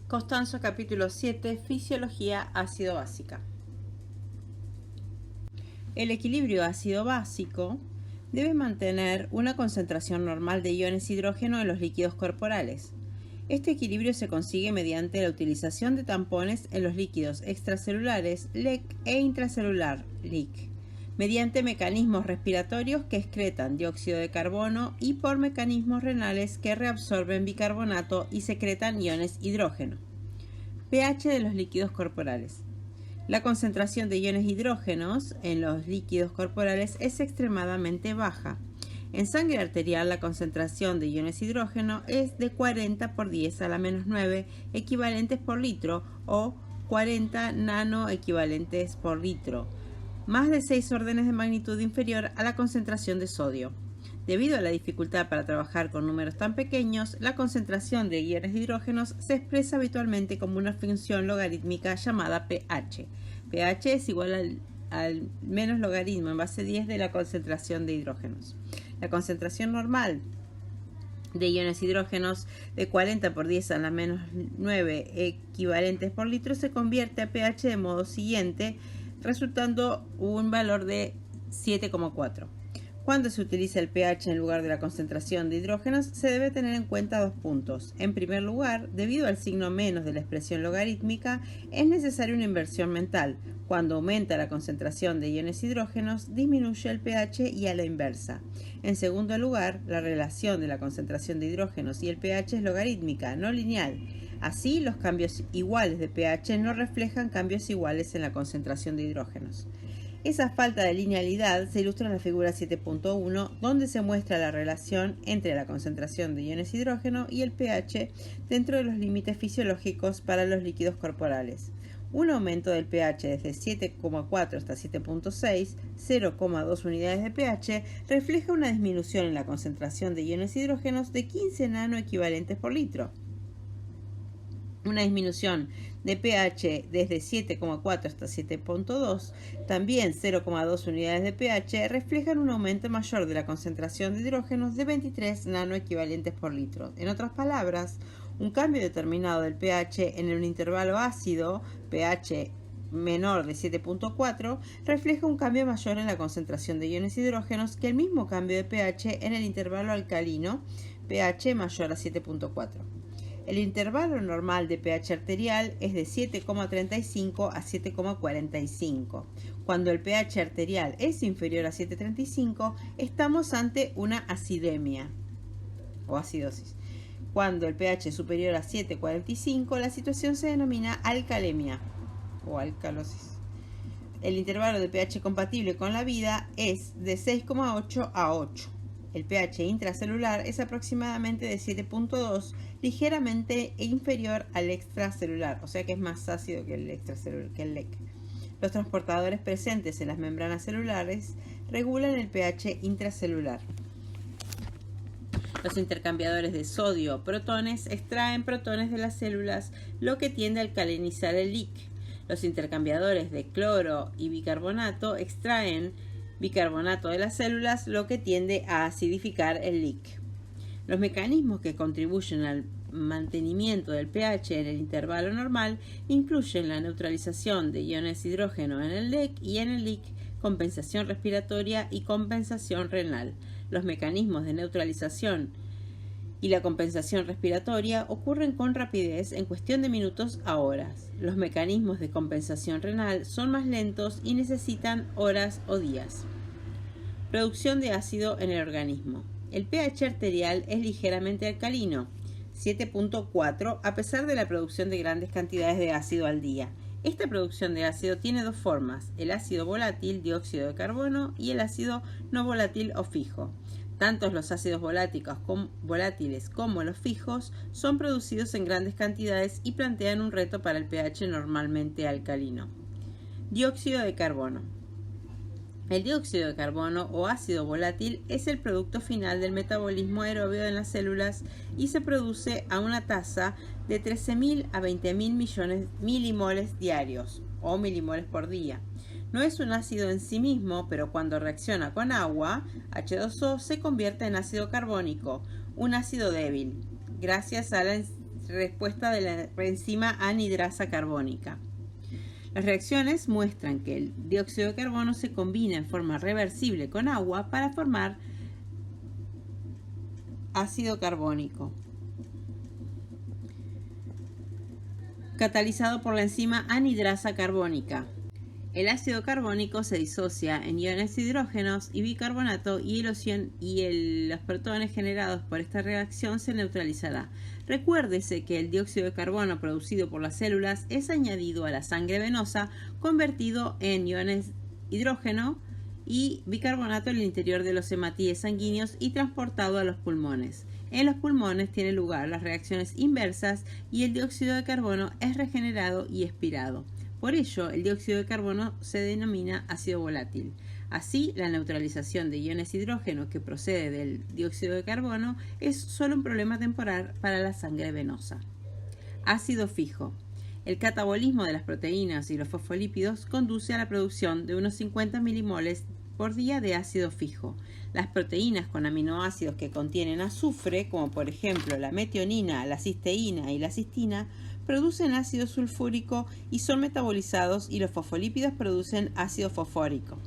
Costanzo capítulo 7, Fisiología ácido-básica. El equilibrio ácido-básico debe mantener una concentración normal de iones hidrógeno en los líquidos corporales. Este equilibrio se consigue mediante la utilización de tampones en los líquidos extracelulares LEC e intracelular LIC, mediante mecanismos respiratorios que excretan dióxido de carbono y por mecanismos renales que reabsorben bicarbonato y secretan iones hidrógeno. pH de los líquidos corporales. La concentración de iones hidrógenos en los líquidos corporales es extremadamente baja. En sangre arterial la concentración de iones hidrógeno es de 40 por 10 a la menos 9 equivalentes por litro o 40 nanoequivalentes por litro, más de 6 órdenes de magnitud inferior a la concentración de sodio. Debido a la dificultad para trabajar con números tan pequeños, la concentración de iones de hidrógenos se expresa habitualmente como una función logarítmica llamada pH. pH es igual al menos logaritmo en base 10 de la concentración de hidrógenos. La concentración normal de iones hidrógenos de 40 por 10 a la menos 9 equivalentes por litro se convierte a pH de modo siguiente, resultando un valor de 7,4. Cuando se utiliza el pH en lugar de la concentración de hidrógenos, se debe tener en cuenta dos puntos. En primer lugar, debido al signo menos de la expresión logarítmica, es necesaria una inversión mental. Cuando aumenta la concentración de iones hidrógenos, disminuye el pH y a la inversa. En segundo lugar, la relación de la concentración de hidrógenos y el pH es logarítmica, no lineal. Así, los cambios iguales de pH no reflejan cambios iguales en la concentración de hidrógenos. Esa falta de linealidad se ilustra en la figura 7.1, donde se muestra la relación entre la concentración de iones hidrógeno y el pH dentro de los límites fisiológicos para los líquidos corporales. Un aumento del pH desde 7,4 hasta 7.6, 0,2 unidades de pH, refleja una disminución en la concentración de iones hidrógenos de 15 nanoequivalentes por litro. Una disminución de pH desde 7,4 hasta 7.2, también 0,2 unidades de pH, reflejan un aumento mayor de la concentración de hidrógenos de 23 nanoequivalentes por litro. En otras palabras, un cambio determinado del pH en un intervalo ácido, pH menor de 7.4, refleja un cambio mayor en la concentración de iones hidrógenos que el mismo cambio de pH en el intervalo alcalino, pH mayor a 7.4. El intervalo normal de pH arterial es de 7,35 a 7,45. Cuando el pH arterial es inferior a 7,35, estamos ante una acidemia o acidosis. Cuando el pH es superior a 7,45, la situación se denomina alcalemia o alcalosis. El intervalo de pH compatible con la vida es de 6,8 a 8. El pH intracelular es aproximadamente de 7.2, ligeramente inferior al extracelular, o sea que es más ácido que el extracelular, que el LEC. Los transportadores presentes en las membranas celulares regulan el pH intracelular. Los intercambiadores de sodio-protones extraen protones de las células, lo que tiende a alcalinizar el LIC. Los intercambiadores de cloro y bicarbonato extraen bicarbonato de las células, lo que tiende a acidificar el LIC. Los mecanismos que contribuyen al mantenimiento del pH en el intervalo normal incluyen la neutralización de iones hidrógeno en el LEC y en el LIC, compensación respiratoria y compensación renal. Los mecanismos de neutralización y la compensación respiratoria ocurren con rapidez en cuestión de minutos a horas. Los mecanismos de compensación renal son más lentos y necesitan horas o días. Producción de ácido en el organismo. El pH arterial es ligeramente alcalino, 7.4, a pesar de la producción de grandes cantidades de ácido al día. Esta producción de ácido tiene dos formas: el ácido volátil, dióxido de carbono, y el ácido no volátil o fijo. Tanto los ácidos volátiles como los fijos son producidos en grandes cantidades y plantean un reto para el pH normalmente alcalino. Dióxido de carbono. El dióxido de carbono o ácido volátil es el producto final del metabolismo aeróbio en las células y se produce a una tasa de 13.000 a 20.000 millones milimoles diarios o milimoles por día. No es un ácido en sí mismo, pero cuando reacciona con agua, H2O, se convierte en ácido carbónico, un ácido débil, gracias a la respuesta de la enzima anhidrasa carbónica. Las reacciones muestran que el dióxido de carbono se combina en forma reversible con agua para formar ácido carbónico, catalizado por la enzima anhidrasa carbónica. El ácido carbónico se disocia en iones hidrógenos y bicarbonato y los protones generados por esta reacción se neutralizará. Recuérdese que el dióxido de carbono producido por las células es añadido a la sangre venosa, convertido en iones hidrógeno y bicarbonato en el interior de los hematíes sanguíneos y transportado a los pulmones. En los pulmones tienen lugar las reacciones inversas y el dióxido de carbono es regenerado y expirado. Por ello, el dióxido de carbono se denomina ácido volátil. Así, la neutralización de iones hidrógeno que procede del dióxido de carbono es solo un problema temporal para la sangre venosa. Ácido fijo. El catabolismo de las proteínas y los fosfolípidos conduce a la producción de unos 50 milimoles por día de ácido fijo. Las proteínas con aminoácidos que contienen azufre, como por ejemplo la metionina, la cisteína y la cistina, producen ácido sulfúrico y son metabolizados, y los fosfolípidos producen ácido fosfórico.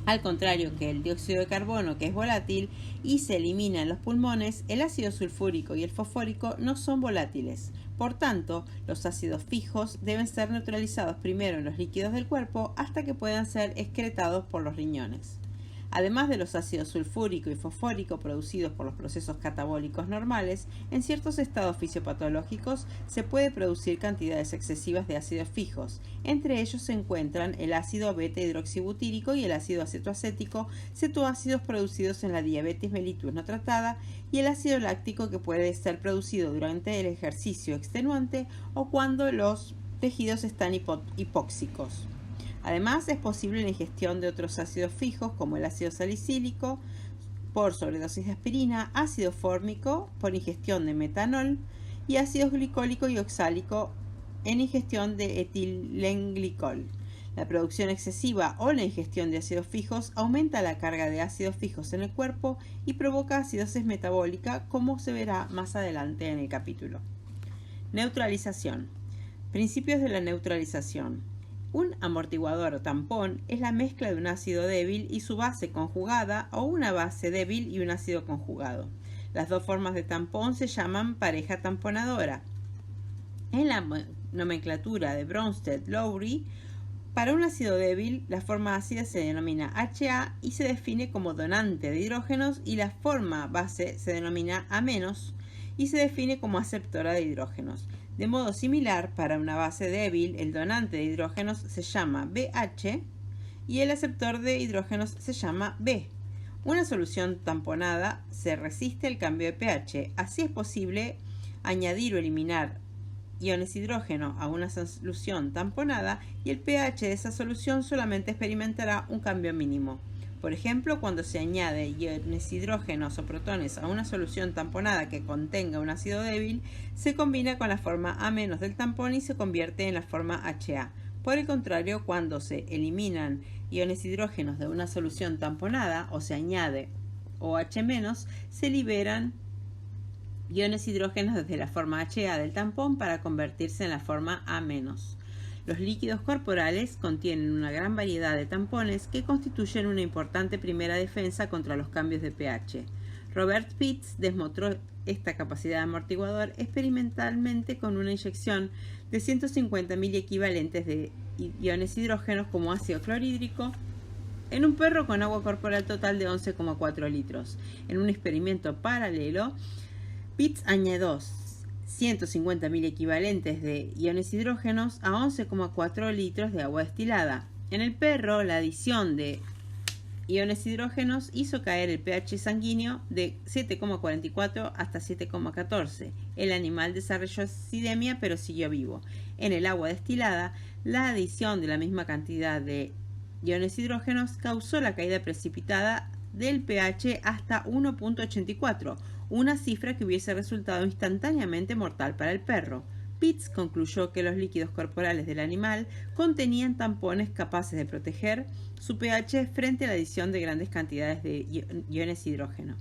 Al contrario que el dióxido de carbono, que es volátil y se elimina en los pulmones, el ácido sulfúrico y el fosfórico no son volátiles. Por tanto, los ácidos fijos deben ser neutralizados primero en los líquidos del cuerpo hasta que puedan ser excretados por los riñones. Además de los ácidos sulfúrico y fosfórico producidos por los procesos catabólicos normales, en ciertos estados fisiopatológicos se puede producir cantidades excesivas de ácidos fijos. Entre ellos se encuentran el ácido beta-hidroxibutírico y el ácido acetoacético, cetoácidos producidos en la diabetes mellitus no tratada, y el ácido láctico, que puede ser producido durante el ejercicio extenuante o cuando los tejidos están hipóxicos. Además, es posible la ingestión de otros ácidos fijos, como el ácido salicílico por sobredosis de aspirina, ácido fórmico por ingestión de metanol y ácido glicólico y oxálico en ingestión de etilenglicol. La producción excesiva o la ingestión de ácidos fijos aumenta la carga de ácidos fijos en el cuerpo y provoca acidosis metabólica, como se verá más adelante en el capítulo. Neutralización. Principios de la neutralización. Un amortiguador o tampón es la mezcla de un ácido débil y su base conjugada, o una base débil y un ácido conjugado. Las dos formas de tampón se llaman pareja tamponadora. En la nomenclatura de Bronsted-Lowry, para un ácido débil, la forma ácida se denomina HA y se define como donante de hidrógenos, y la forma base se denomina A- y se define como aceptora de hidrógenos. De modo similar, para una base débil, el donante de hidrógenos se llama BH y el aceptor de hidrógenos se llama B. Una solución tamponada se resiste al cambio de pH. Así es posible añadir o eliminar iones hidrógeno a una solución tamponada y el pH de esa solución solamente experimentará un cambio mínimo. Por ejemplo, cuando se añade iones hidrógenos o protones a una solución tamponada que contenga un ácido débil, se combina con la forma A- del tampón y se convierte en la forma HA. Por el contrario, cuando se eliminan iones hidrógenos de una solución tamponada o se añade OH-, se liberan iones hidrógenos desde la forma HA del tampón para convertirse en la forma A-. Los líquidos corporales contienen una gran variedad de tampones que constituyen una importante primera defensa contra los cambios de pH. Robert Pitts demostró esta capacidad amortiguador experimentalmente con una inyección de 150.000 equivalentes de iones hidrógenos como ácido clorhídrico en un perro con agua corporal total de 11,4 litros. En un experimento paralelo, Pitts añadió 150.000 equivalentes de iones hidrógenos a 11,4 litros de agua destilada. En el perro, la adición de iones hidrógenos hizo caer el pH sanguíneo de 7,44 hasta 7,14. El animal desarrolló acidemia, pero siguió vivo. En el agua destilada, la adición de la misma cantidad de iones hidrógenos causó la caída precipitada del pH hasta 1,84, una cifra que hubiese resultado instantáneamente mortal para el perro. Pitts concluyó que los líquidos corporales del animal contenían tampones capaces de proteger su pH frente a la adición de grandes cantidades de iones hidrógeno.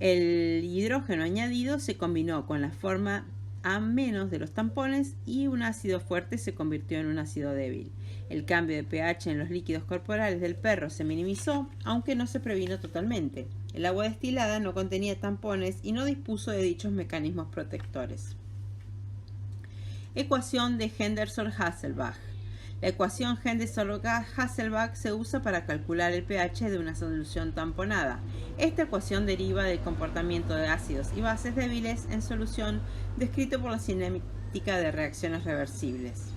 El hidrógeno añadido se combinó con la forma A- de los tampones y un ácido fuerte se convirtió en un ácido débil. El cambio de pH en los líquidos corporales del perro se minimizó, aunque no se previno totalmente. El agua destilada no contenía tampones y no dispuso de dichos mecanismos protectores. Ecuación de Henderson-Hasselbalch. La ecuación Henderson-Hasselbalch se usa para calcular el pH de una solución tamponada. Esta ecuación deriva del comportamiento de ácidos y bases débiles en solución descrito por la cinética de reacciones reversibles.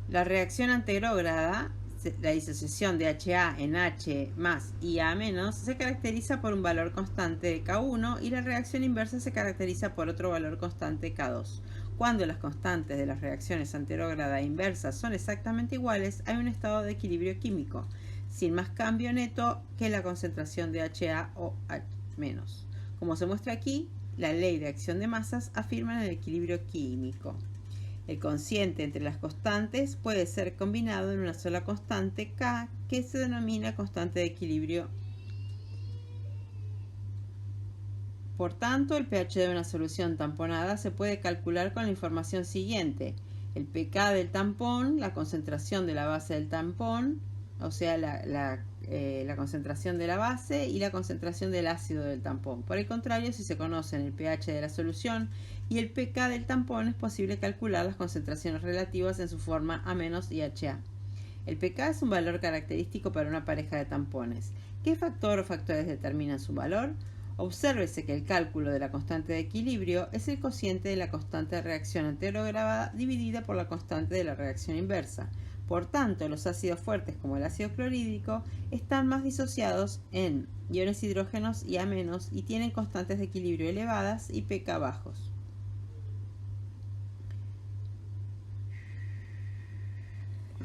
La reacción anterógrada, la disociación de HA en H más y A menos, se caracteriza por un valor constante de K1 y la reacción inversa se caracteriza por otro valor constante K2. Cuando las constantes de las reacciones anterógrada e inversa son exactamente iguales, hay un estado de equilibrio químico, sin más cambio neto que la concentración de HA o H-. Como se muestra aquí, la ley de acción de masas afirma el equilibrio químico. El cociente entre las constantes puede ser combinado en una sola constante K, que se denomina constante de equilibrio. Por tanto, el pH de una solución tamponada se puede calcular con la información siguiente: el pK del tampón, la concentración de la base del tampón, o sea, la concentración de la base y la concentración del ácido del tampón. Por el contrario, si se conocen el pH de la solución y el pK del tampón, es posible calcular las concentraciones relativas en su forma A- y HA. El pK es un valor característico para una pareja de tampones. ¿Qué factor o factores determinan su valor? Obsérvese que el cálculo de la constante de equilibrio es el cociente de la constante de reacción anterograda dividida por la constante de la reacción inversa. Por tanto, los ácidos fuertes como el ácido clorhídrico están más disociados en iones hidrógenos y A- y tienen constantes de equilibrio elevadas y pK bajos.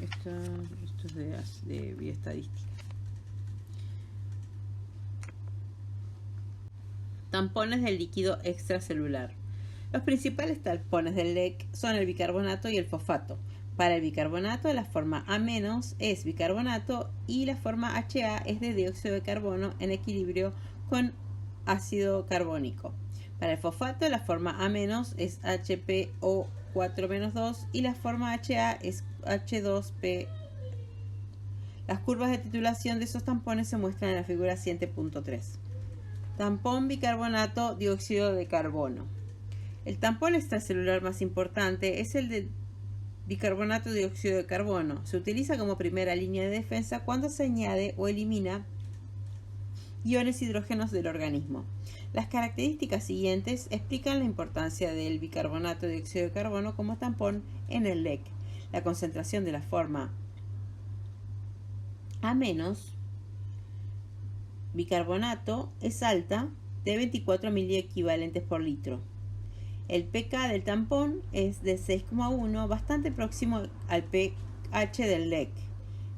Esto es de bioestadística. Tampones del líquido extracelular. Los principales tampones del LEC son el bicarbonato y el fosfato. Para el bicarbonato, la forma A- es bicarbonato y la forma HA es de dióxido de carbono en equilibrio con ácido carbónico. Para el fosfato, la forma A- es HPO4-2 y la forma HA es H2P. Las curvas de titulación de esos tampones se muestran en la figura 7.3. Tampón bicarbonato dióxido de carbono. El tampón extracelular más importante es el de bicarbonato de dióxido de carbono. Se utiliza como primera línea de defensa cuando se añade o elimina iones hidrógenos del organismo. Las características siguientes explican la importancia del bicarbonato de dióxido de carbono como tampón en el LEC. La concentración de la forma A- bicarbonato es alta, de 24 miliequivalentes por litro. El pK del tampón es de 6,1, bastante próximo al pH del LEC.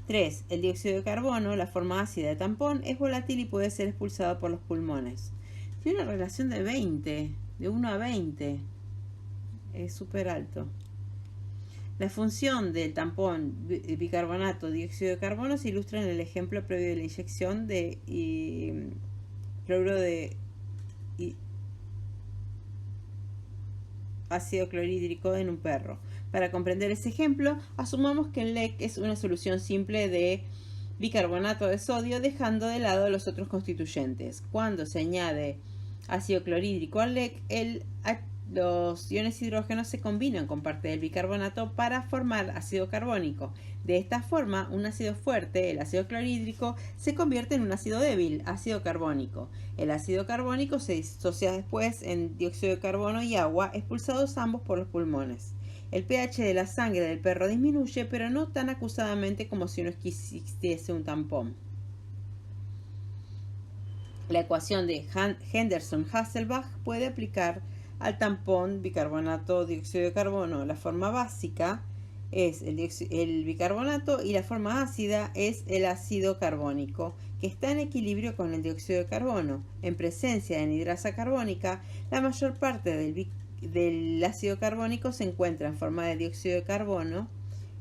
3. El dióxido de carbono, la forma ácida de tampón, es volátil y puede ser expulsado por los pulmones. Tiene una relación de 20, de 1 a 20. Es súper alto. La función del tampón bicarbonato dióxido de carbono se ilustra en el ejemplo previo de la inyección de cloruro de ácido clorhídrico en un perro. Para comprender ese ejemplo, asumamos que el LEC es una solución simple de bicarbonato de sodio, dejando de lado los otros constituyentes. Cuando se añade ácido clorhídrico al LEC, los iones hidrógenos se combinan con parte del bicarbonato para formar ácido carbónico. De esta forma, un ácido fuerte, el ácido clorhídrico, se convierte en un ácido débil, ácido carbónico. El ácido carbónico se disocia después en dióxido de carbono y agua, expulsados ambos por los pulmones. El pH de la sangre del perro disminuye, pero no tan acusadamente como si no existiese un tampón. La ecuación de Henderson-Hasselbalch puede aplicar al tampón bicarbonato dióxido de carbono. La forma básica es el bicarbonato y la forma ácida es el ácido carbónico, que está en equilibrio con el dióxido de carbono. En presencia de anhidrasa carbónica, la mayor parte del ácido carbónico se encuentra en forma de dióxido de carbono,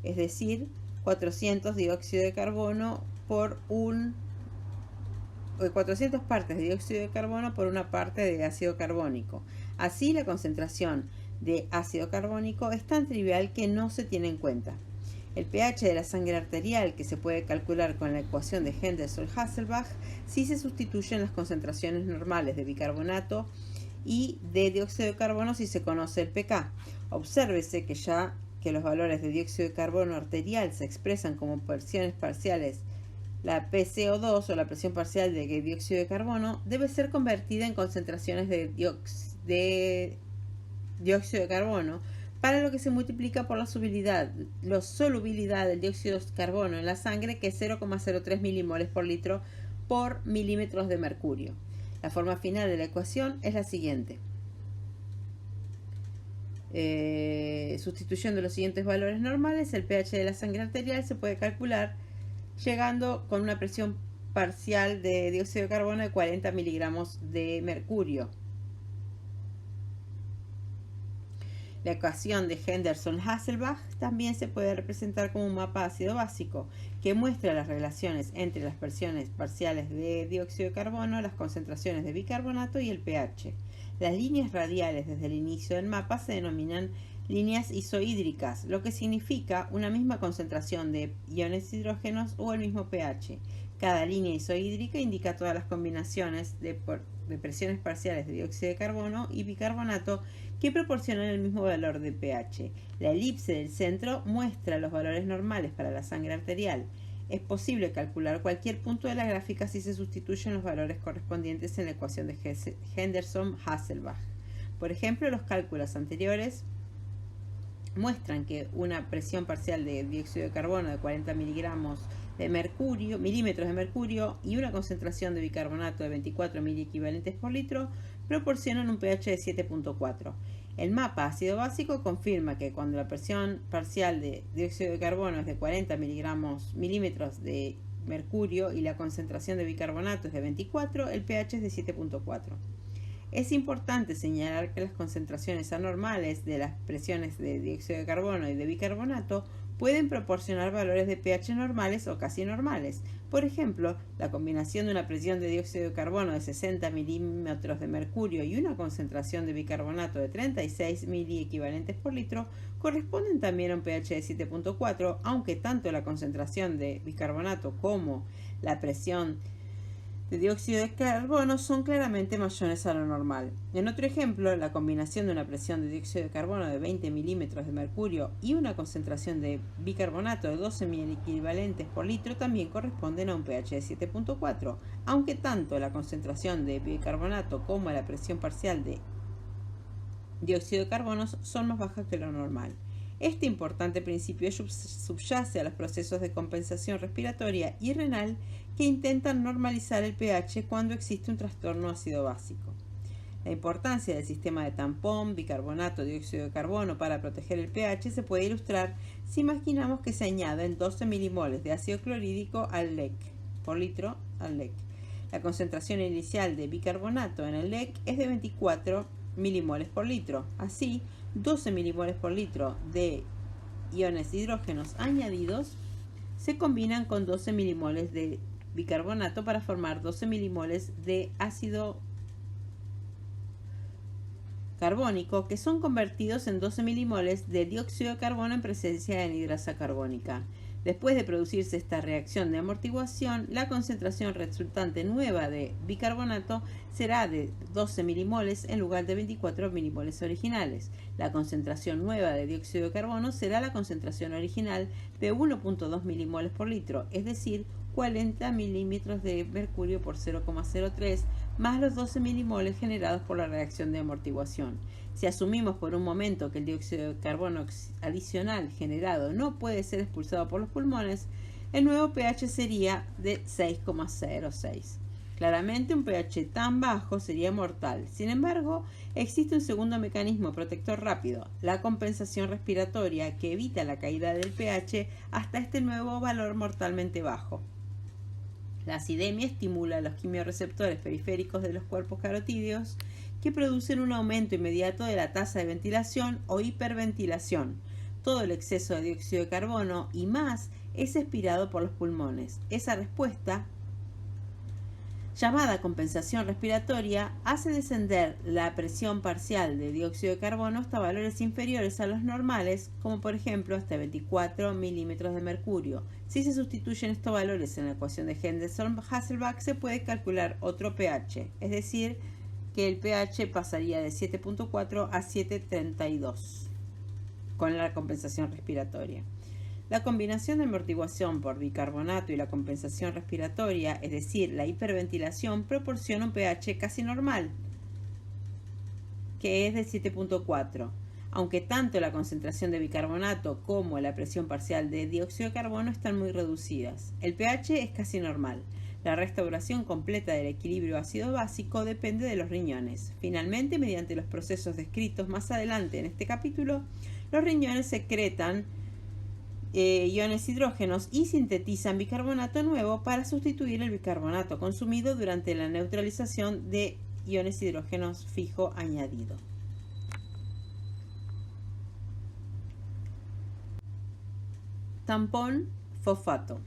es decir, 400 dióxido de carbono por un 400 partes de dióxido de carbono por una parte de ácido carbónico. Así, la concentración de ácido carbónico es tan trivial que no se tiene en cuenta. El pH de la sangre arterial, que se puede calcular con la ecuación de Henderson-Hasselbalch, sí se sustituyen las concentraciones normales de bicarbonato y de dióxido de carbono si se conoce el pK. Obsérvese que ya que los valores de dióxido de carbono arterial se expresan como presiones parciales, la PCO2 o la presión parcial de dióxido de carbono debe ser convertida en concentraciones de dióxido de carbono, para lo que se multiplica por la solubilidad del dióxido de carbono en la sangre, que es 0,03 milimoles por litro por milímetros de mercurio. La forma final de la ecuación es la siguiente. Sustituyendo los siguientes valores normales, el pH de la sangre arterial se puede calcular llegando con una presión parcial de dióxido de carbono de 40 miligramos de mercurio. La ecuación de Henderson-Hasselbalch también se puede representar como un mapa ácido básico que muestra las relaciones entre las presiones parciales de dióxido de carbono, las concentraciones de bicarbonato y el pH. Las líneas radiales desde el inicio del mapa se denominan líneas isohídricas, lo que significa una misma concentración de iones hidrógenos o el mismo pH. Cada línea isohídrica indica todas las combinaciones de presiones parciales de dióxido de carbono y bicarbonato que proporcionan el mismo valor de pH. La elipse del centro muestra los valores normales para la sangre arterial. Es posible calcular cualquier punto de la gráfica si se sustituyen los valores correspondientes en la ecuación de Henderson-Hasselbalch. Por ejemplo, los cálculos anteriores muestran que una presión parcial de dióxido de carbono de 40 milímetros de mercurio y una concentración de bicarbonato de 24 miliequivalentes por litro proporcionan un pH de 7.4. El mapa ácido básico confirma que cuando la presión parcial de dióxido de carbono es de 40 milímetros de mercurio y la concentración de bicarbonato es de 24, el pH es de 7.4. Es importante señalar que las concentraciones anormales de las presiones de dióxido de carbono y de bicarbonato pueden proporcionar valores de pH normales o casi normales. Por ejemplo, la combinación de una presión de dióxido de carbono de 60 milímetros de mercurio y una concentración de bicarbonato de 36 miliequivalentes por litro corresponden también a un pH de 7.4, aunque tanto la concentración de bicarbonato como la presión de dióxido de carbono son claramente mayores a lo normal. En otro ejemplo, la combinación de una presión de dióxido de carbono de 20 milímetros de mercurio y una concentración de bicarbonato de 12 miliequivalentes por litro también corresponden a un pH de 7.4, aunque tanto la concentración de bicarbonato como la presión parcial de dióxido de carbono son más bajas que lo normal. Este importante principio subyace a los procesos de compensación respiratoria y renal que intentan normalizar el pH cuando existe un trastorno ácido básico. La importancia del sistema de tampón, bicarbonato, dióxido de carbono para proteger el pH se puede ilustrar si imaginamos que se añaden 12 milimoles de ácido clorhídrico al LEC por litro al LEC. La concentración inicial de bicarbonato en el LEC es de 24 milimoles por litro. Así, 12 milimoles por litro de iones hidrógenos añadidos se combinan con 12 milimoles de bicarbonato para formar 12 milimoles de ácido carbónico, que son convertidos en 12 milimoles de dióxido de carbono en presencia de anhidrasa carbónica. Después de producirse esta reacción de amortiguación, la concentración resultante nueva de bicarbonato será de 12 milimoles en lugar de 24 milimoles originales. La concentración nueva de dióxido de carbono será la concentración original de 1.2 milimoles por litro, es decir, 40 milímetros de mercurio por 0,03 más los 12 milimoles generados por la reacción de amortiguación. Si asumimos por un momento que el dióxido de carbono adicional generado no puede ser expulsado por los pulmones, el nuevo pH sería de 6,06. Claramente un pH tan bajo sería mortal. Sin embargo, existe un segundo mecanismo protector rápido, la compensación respiratoria, que evita la caída del pH hasta este nuevo valor mortalmente bajo. La acidemia estimula los quimiorreceptores periféricos de los cuerpos carotídeos que producen un aumento inmediato de la tasa de ventilación o hiperventilación. Todo el exceso de dióxido de carbono y más es expirado por los pulmones. Esa respuesta llamada compensación respiratoria, hace descender la presión parcial de dióxido de carbono hasta valores inferiores a los normales, como por ejemplo hasta 24 milímetros de mercurio. Si se sustituyen estos valores en la ecuación de Henderson-Hasselbalch, se puede calcular otro pH, es decir, que el pH pasaría de 7.4 a 7.32 con la compensación respiratoria. La combinación de amortiguación por bicarbonato y la compensación respiratoria, es decir, la hiperventilación, proporciona un pH casi normal, que es de 7.4, aunque tanto la concentración de bicarbonato como la presión parcial de dióxido de carbono están muy reducidas. El pH es casi normal. La restauración completa del equilibrio ácido-básico depende de los riñones. Finalmente, mediante los procesos descritos más adelante en este capítulo, los riñones secretan iones hidrógenos y sintetizan bicarbonato nuevo para sustituir el bicarbonato consumido durante la neutralización de iones hidrógenos fijo añadido. Tampón fosfato.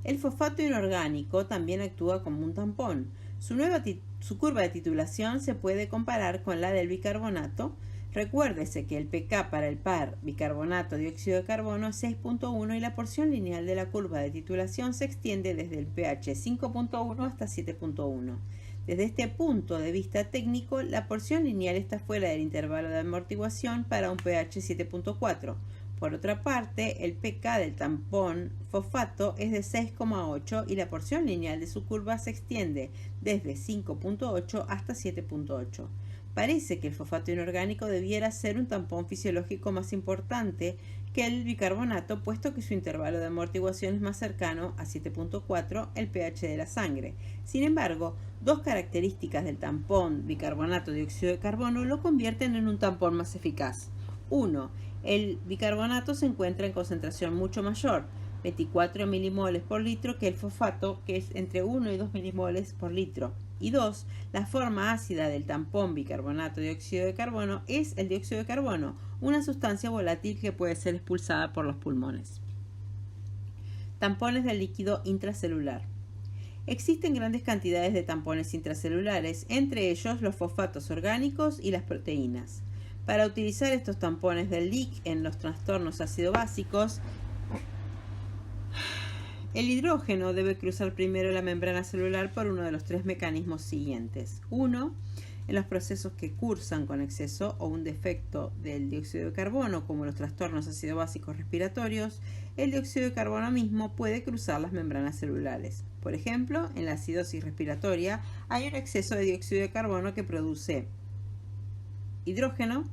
El fosfato inorgánico también actúa como un tampón. Su curva de titulación se puede comparar con la del bicarbonato. Recuérdese que el pK para el par bicarbonato-dióxido de carbono es 6.1 y la porción lineal de la curva de titulación se extiende desde el pH 5.1 hasta 7.1. Desde este punto de vista técnico, la porción lineal está fuera del intervalo de amortiguación para un pH 7.4. Por otra parte, el pK del tampón fosfato es de 6,8 y la porción lineal de su curva se extiende desde 5.8 hasta 7.8. Parece que el fosfato inorgánico debiera ser un tampón fisiológico más importante que el bicarbonato, puesto que su intervalo de amortiguación es más cercano a 7.4, el pH de la sangre. Sin embargo, dos características del tampón bicarbonato-dióxido de carbono lo convierten en un tampón más eficaz. 1. El bicarbonato se encuentra en concentración mucho mayor, 24 milimoles por litro, que el fosfato, que es entre 1 y 2 milimoles por litro. Y 2. La forma ácida del tampón bicarbonato-dióxido de carbono es el dióxido de carbono, una sustancia volátil que puede ser expulsada por los pulmones. Tampones del líquido intracelular. Existen grandes cantidades de tampones intracelulares, entre ellos los fosfatos orgánicos y las proteínas. Para utilizar estos tampones del LIC en los trastornos ácido-básicos, el hidrógeno debe cruzar primero la membrana celular por uno de los tres mecanismos siguientes. 1. En los procesos que cursan con exceso o un defecto del dióxido de carbono, como los trastornos ácido-básicos respiratorios, el dióxido de carbono mismo puede cruzar las membranas celulares. Por ejemplo, en la acidosis respiratoria hay un exceso de dióxido de carbono que produce hidrógeno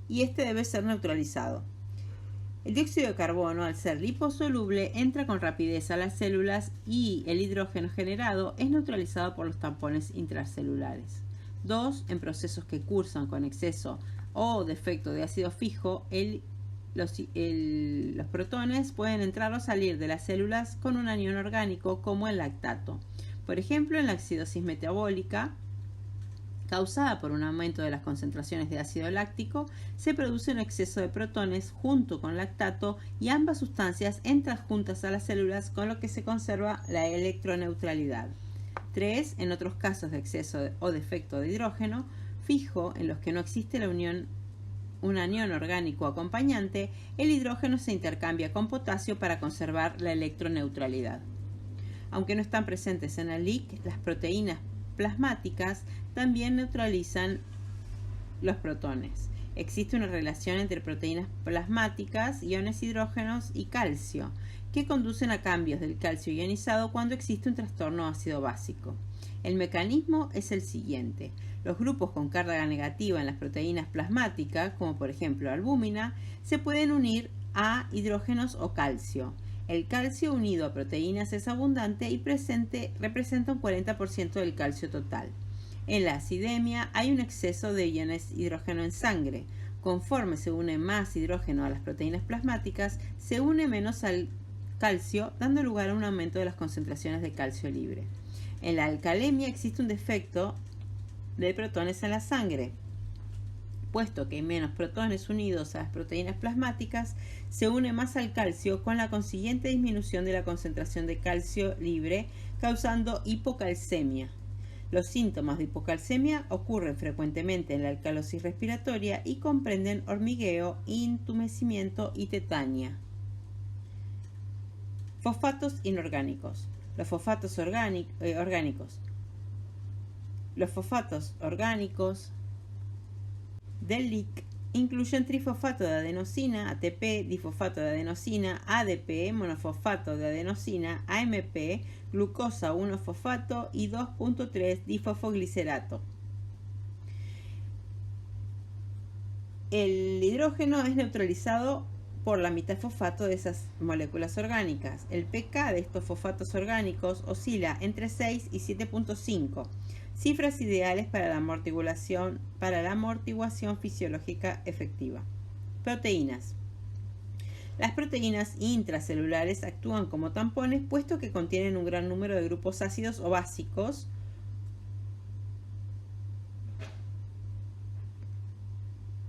y este debe ser neutralizado. El dióxido de carbono, al ser liposoluble, entra con rapidez a las células y el hidrógeno generado es neutralizado por los tampones intracelulares. 2. En procesos que cursan con exceso o defecto de ácido fijo, los protones pueden entrar o salir de las células con un anión orgánico como el lactato. Por ejemplo, en la acidosis metabólica, causada por un aumento de las concentraciones de ácido láctico, se produce un exceso de protones junto con lactato y ambas sustancias entran juntas a las células, con lo que se conserva la electroneutralidad. 3. En otros casos de exceso o defecto de hidrógeno fijo, en los que no existe un anión orgánico acompañante, el hidrógeno se intercambia con potasio para conservar la electroneutralidad. Aunque no están presentes en el LIC, las proteínas plasmáticas también neutralizan los protones. Existe una relación entre proteínas plasmáticas, iones hidrógenos y calcio, que conducen a cambios del calcio ionizado cuando existe un trastorno ácido básico. El mecanismo es el siguiente. Los grupos con carga negativa en las proteínas plasmáticas, como por ejemplo albúmina, se pueden unir a hidrógenos o calcio. El calcio unido a proteínas es abundante y representa un 40% del calcio total. En la acidemia hay un exceso de iones hidrógeno en sangre. Conforme se une más hidrógeno a las proteínas plasmáticas, se une menos al calcio, dando lugar a un aumento de las concentraciones de calcio libre. En la alcalemia existe un defecto de protones en la sangre. Puesto que hay menos protones unidos a las proteínas plasmáticas, se une más al calcio, con la consiguiente disminución de la concentración de calcio libre, causando hipocalcemia. Los síntomas de hipocalcemia ocurren frecuentemente en la alcalosis respiratoria y comprenden hormigueo, entumecimiento y tetania. Fosfatos inorgánicos. Los fosfatos orgánicos del LIC incluyen trifosfato de adenosina, ATP, difosfato de adenosina, ADP, monofosfato de adenosina, AMP, glucosa 1-fosfato y 2.3 difosfoglicerato. El hidrógeno es neutralizado por la mitad fosfato de esas moléculas orgánicas. El pK de estos fosfatos orgánicos oscila entre 6 y 7.5, cifras ideales para la amortiguación fisiológica efectiva. Proteínas. Las proteínas intracelulares actúan como tampones puesto que contienen un gran número de grupos ácidos o básicos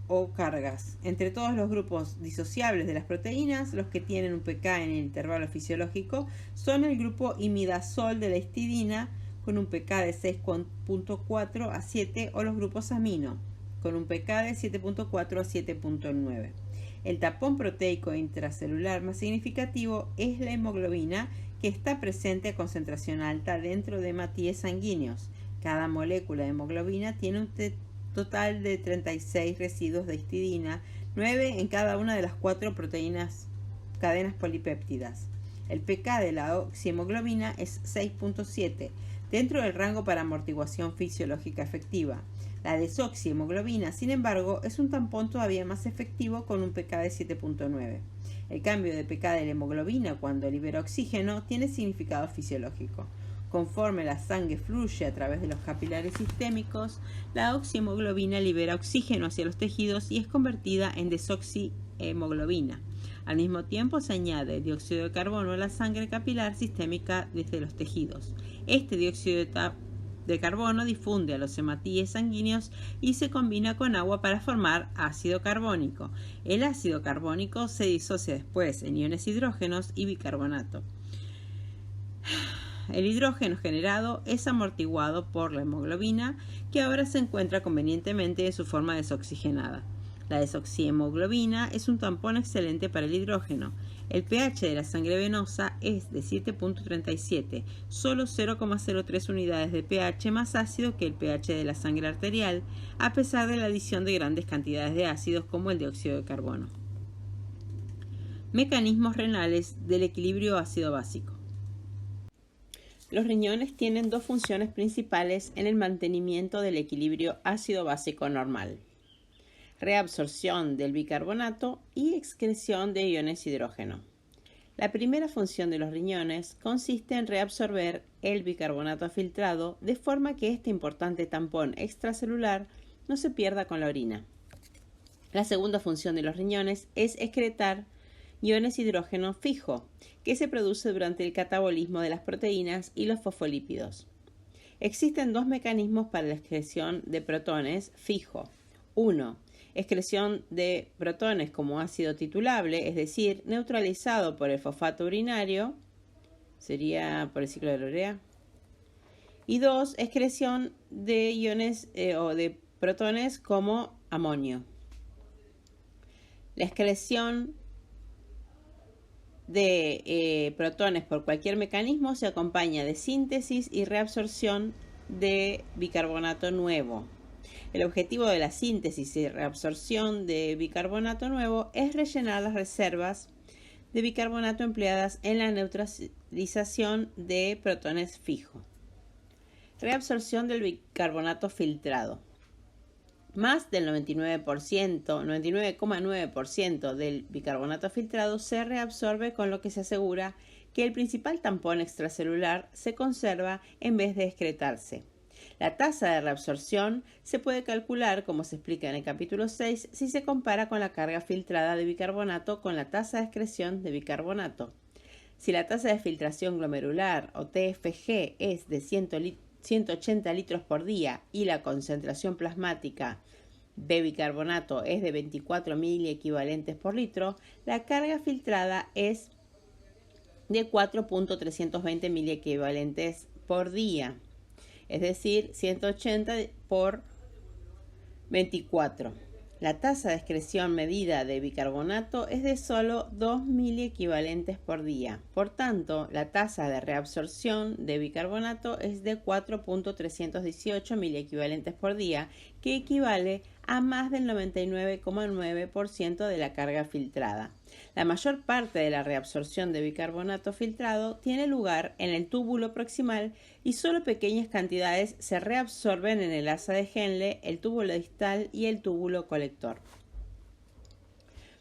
o cargas. Entre todos los grupos disociables de las proteínas, los que tienen un pK en el intervalo fisiológico son el grupo imidazol de la histidina con un pK de 6.4 a 7 o los grupos amino con un pK de 7.4 a 7.9. El tapón proteico intracelular más significativo es la hemoglobina, que está presente a concentración alta dentro de hematíes sanguíneos. Cada molécula de hemoglobina tiene un total de 36 residuos de histidina, 9 en cada una de las 4 cadenas polipéptidas. El pK de la oxihemoglobina es 6.7, dentro del rango para amortiguación fisiológica efectiva. La desoxihemoglobina, sin embargo, es un tampón todavía más efectivo con un pK de 7.9. El cambio de pK de la hemoglobina cuando libera oxígeno tiene significado fisiológico. Conforme la sangre fluye a través de los capilares sistémicos, la oxihemoglobina libera oxígeno hacia los tejidos y es convertida en desoxihemoglobina. Al mismo tiempo se añade dióxido de carbono a la sangre capilar sistémica desde los tejidos. Este dióxido de carbono difunde a los hematíes sanguíneos y se combina con agua para formar ácido carbónico. El ácido carbónico se disocia después en iones hidrógenos y bicarbonato. El hidrógeno generado es amortiguado por la hemoglobina, que ahora se encuentra convenientemente en su forma desoxigenada. La desoxihemoglobina es un tampón excelente para el hidrógeno. El pH de la sangre venosa es de 7.37, solo 0,03 unidades de pH más ácido que el pH de la sangre arterial, a pesar de la adición de grandes cantidades de ácidos como el dióxido de carbono. Mecanismos renales del equilibrio ácido-básico. Los riñones tienen dos funciones principales en el mantenimiento del equilibrio ácido-básico normal: reabsorción del bicarbonato y excreción de iones hidrógeno. La primera función de los riñones consiste en reabsorber el bicarbonato filtrado de forma que este importante tampón extracelular no se pierda con la orina. La segunda función de los riñones es excretar iones hidrógeno fijo, que se produce durante el catabolismo de las proteínas y los fosfolípidos. Existen dos mecanismos para la excreción de protones fijo. 1. Excreción de protones como ácido titulable, es decir, neutralizado por el fosfato urinario, sería por el ciclo de la urea. Y 2. Excreción de iones o de protones como amonio. La excreción de protones por cualquier mecanismo se acompaña de síntesis y reabsorción de bicarbonato nuevo. El objetivo de la síntesis y reabsorción de bicarbonato nuevo es rellenar las reservas de bicarbonato empleadas en la neutralización de protones fijo. Reabsorción del bicarbonato filtrado. Más del 99,9% del bicarbonato filtrado se reabsorbe, con lo que se asegura que el principal tampón extracelular se conserva en vez de excretarse. La tasa de reabsorción se puede calcular, como se explica en el capítulo 6, si se compara con la carga filtrada de bicarbonato con la tasa de excreción de bicarbonato. Si la tasa de filtración glomerular o TFG es de 180 litros por día y la concentración plasmática de bicarbonato es de 24 miliequivalentes por litro, la carga filtrada es de 4.320 miliequivalentes por día. es decir, 180 por 24. La tasa de excreción medida de bicarbonato es de solo 2 miliequivalentes por día. Por tanto, la tasa de reabsorción de bicarbonato es de 4.318 miliequivalentes por día, que equivale a más del 99,9% de la carga filtrada. La mayor parte de la reabsorción de bicarbonato filtrado tiene lugar en el túbulo proximal y solo pequeñas cantidades se reabsorben en el asa de Henle, el túbulo distal y el túbulo colector.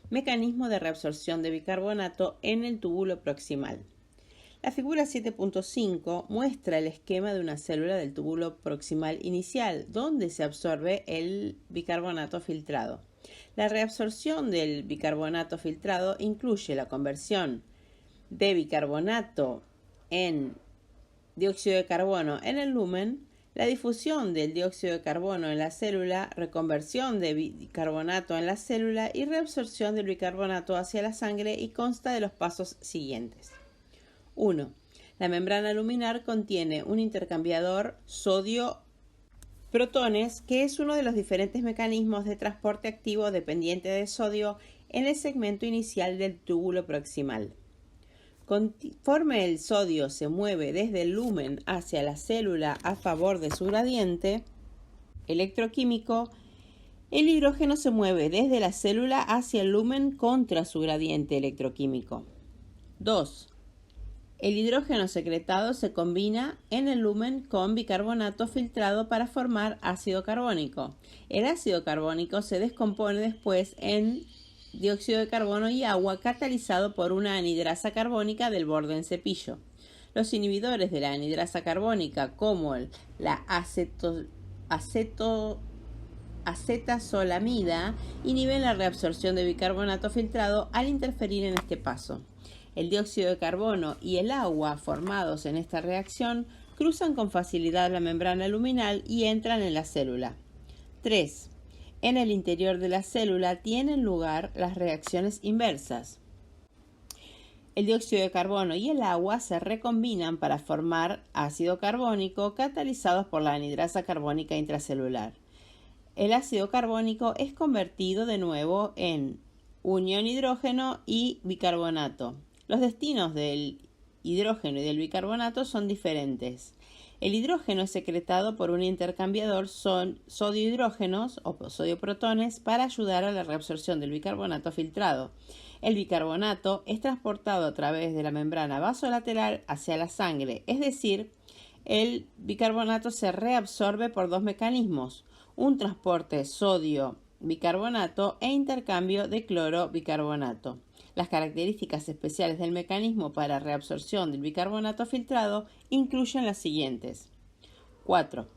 Mecanismo de reabsorción de bicarbonato en el túbulo proximal. La figura 7.5 muestra el esquema de una célula del túbulo proximal inicial, donde se absorbe el bicarbonato filtrado. La reabsorción del bicarbonato filtrado incluye la conversión de bicarbonato en dióxido de carbono en el lumen, la difusión del dióxido de carbono en la célula, reconversión de bicarbonato en la célula y reabsorción del bicarbonato hacia la sangre, y consta de los pasos siguientes. 1. La membrana luminar contiene un intercambiador sodio-protones, que es uno de los diferentes mecanismos de transporte activo dependiente de sodio en el segmento inicial del túbulo proximal. Conforme el sodio se mueve desde el lumen hacia la célula a favor de su gradiente electroquímico, el hidrógeno se mueve desde la célula hacia el lumen contra su gradiente electroquímico. 2. El hidrógeno secretado se combina en el lumen con bicarbonato filtrado para formar ácido carbónico. El ácido carbónico se descompone después en dióxido de carbono y agua, catalizado por una anidrasa carbónica del borde en cepillo. Los inhibidores de la anidrasa carbónica, como la acetazolamida, inhiben la reabsorción de bicarbonato filtrado al interferir en este paso. El dióxido de carbono y el agua formados en esta reacción cruzan con facilidad la membrana luminal y entran en la célula. 3. En el interior de la célula tienen lugar las reacciones inversas. El dióxido de carbono y el agua se recombinan para formar ácido carbónico, catalizados por la anidrasa carbónica intracelular. El ácido carbónico es convertido de nuevo en unión hidrógeno y bicarbonato. Los destinos del hidrógeno y del bicarbonato son diferentes. El hidrógeno es secretado por un intercambiador sodio-hidrógenos o sodio-protones para ayudar a la reabsorción del bicarbonato filtrado. El bicarbonato es transportado a través de la membrana vasolateral hacia la sangre, es decir, el bicarbonato se reabsorbe por dos mecanismos: un transporte sodio-bicarbonato e intercambio de cloro-bicarbonato. Las características especiales del mecanismo para reabsorción del bicarbonato filtrado incluyen las siguientes. 4.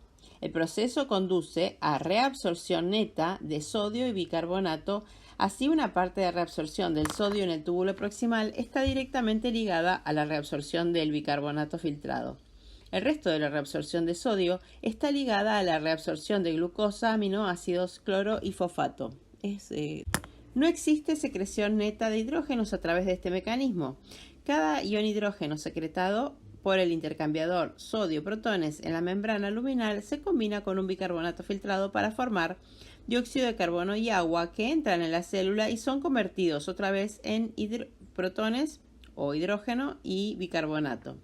El proceso conduce a reabsorción neta de sodio y bicarbonato. Así, una parte de reabsorción del sodio en el túbulo proximal está directamente ligada a la reabsorción del bicarbonato filtrado. El resto de la reabsorción de sodio está ligada a la reabsorción de glucosa, aminoácidos, cloro y fosfato. No existe secreción neta de hidrógenos a través de este mecanismo. Cada ion hidrógeno secretado por el intercambiador sodio-protones en la membrana luminal se combina con un bicarbonato filtrado para formar dióxido de carbono y agua, que entran en la célula y son convertidos otra vez en protones o hidrógeno y bicarbonato.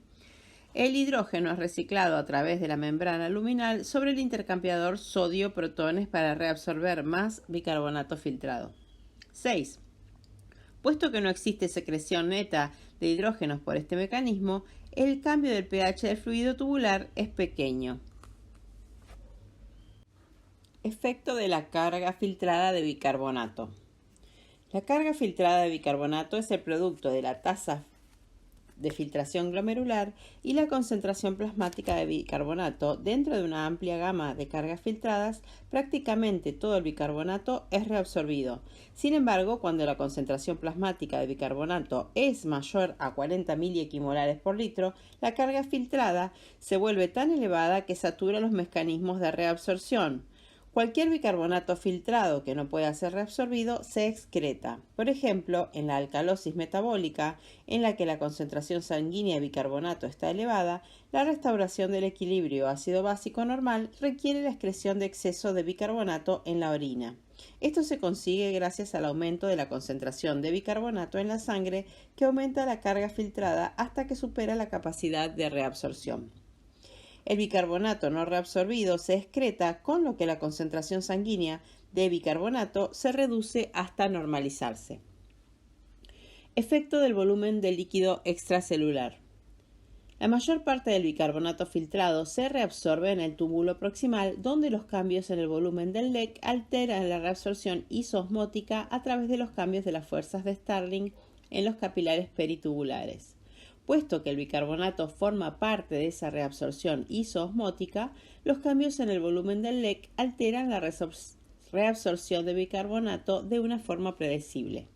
El hidrógeno es reciclado a través de la membrana luminal sobre el intercambiador sodio-protones para reabsorber más bicarbonato filtrado. 6. Puesto que no existe secreción neta de hidrógenos por este mecanismo, el cambio del pH del fluido tubular es pequeño. Efecto de la carga filtrada de bicarbonato. La carga filtrada de bicarbonato es el producto de la tasa de filtración glomerular y la concentración plasmática de bicarbonato. Dentro de una amplia gama de cargas filtradas, prácticamente todo el bicarbonato es reabsorbido. Sin embargo, cuando la concentración plasmática de bicarbonato es mayor a 40 miliequimolares por litro, la carga filtrada se vuelve tan elevada que satura los mecanismos de reabsorción. Cualquier bicarbonato filtrado que no pueda ser reabsorbido se excreta. Por ejemplo, en la alcalosis metabólica, en la que la concentración sanguínea de bicarbonato está elevada, la restauración del equilibrio ácido-básico normal requiere la excreción de exceso de bicarbonato en la orina. Esto se consigue gracias al aumento de la concentración de bicarbonato en la sangre, que aumenta la carga filtrada hasta que supera la capacidad de reabsorción. El bicarbonato no reabsorbido se excreta, con lo que la concentración sanguínea de bicarbonato se reduce hasta normalizarse. Efecto del volumen del líquido extracelular. La mayor parte del bicarbonato filtrado se reabsorbe en el túbulo proximal, donde los cambios en el volumen del LEC alteran la reabsorción isosmótica a través de los cambios de las fuerzas de Starling en los capilares peritubulares. Puesto que el bicarbonato forma parte de esa reabsorción isoosmótica, los cambios en el volumen del LEC alteran la reabsorción de bicarbonato de una forma predecible.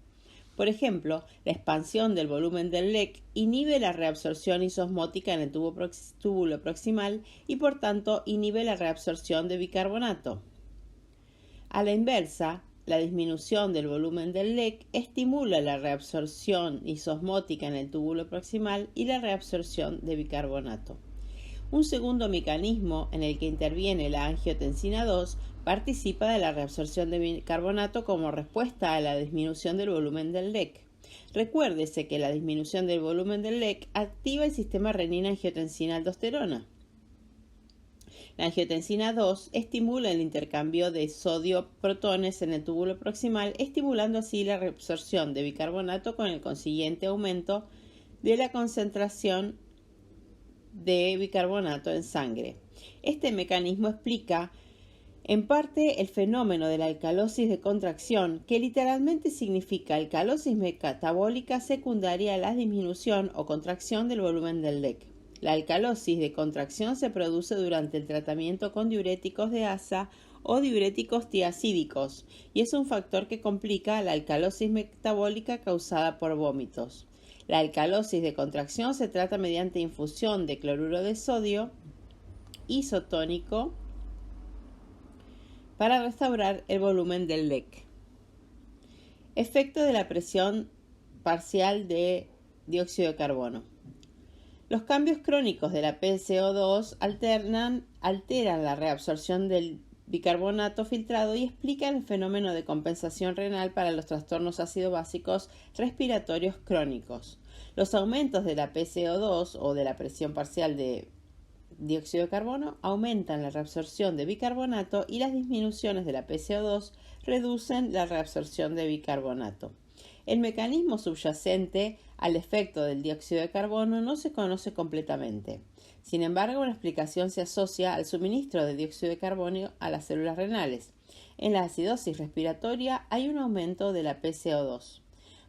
Por ejemplo, la expansión del volumen del LEC inhibe la reabsorción isosmótica en el túbulo proximal y por tanto inhibe la reabsorción de bicarbonato. A la inversa, la disminución del volumen del LEC estimula la reabsorción isosmótica en el túbulo proximal y la reabsorción de bicarbonato. Un segundo mecanismo en el que interviene la angiotensina 2 participa de la reabsorción de bicarbonato como respuesta a la disminución del volumen del LEC. Recuérdese que la disminución del volumen del LEC activa el sistema renina-angiotensina-aldosterona. La angiotensina 2 estimula el intercambio de sodio-protones en el túbulo proximal, estimulando así la reabsorción de bicarbonato con el consiguiente aumento de la concentración de bicarbonato en sangre. Este mecanismo explica en parte el fenómeno de la alcalosis de contracción, que literalmente significa alcalosis metabólica secundaria a la disminución o contracción del volumen del LEC. La alcalosis de contracción se produce durante el tratamiento con diuréticos de asa o diuréticos tiacídicos y es un factor que complica la alcalosis metabólica causada por vómitos. La alcalosis de contracción se trata mediante infusión de cloruro de sodio isotónico para restaurar el volumen del LEC. Efecto de la presión parcial de dióxido de carbono. Los cambios crónicos de la PCO2 alteran la reabsorción del bicarbonato filtrado y explican el fenómeno de compensación renal para los trastornos ácido-básicos respiratorios crónicos. Los aumentos de la PCO2 o de la presión parcial de dióxido de carbono aumentan la reabsorción de bicarbonato y las disminuciones de la PCO2 reducen la reabsorción de bicarbonato. El mecanismo subyacente al efecto del dióxido de carbono no se conoce completamente. Sin embargo, una explicación se asocia al suministro de dióxido de carbono a las células renales. En la acidosis respiratoria hay un aumento de la PCO2,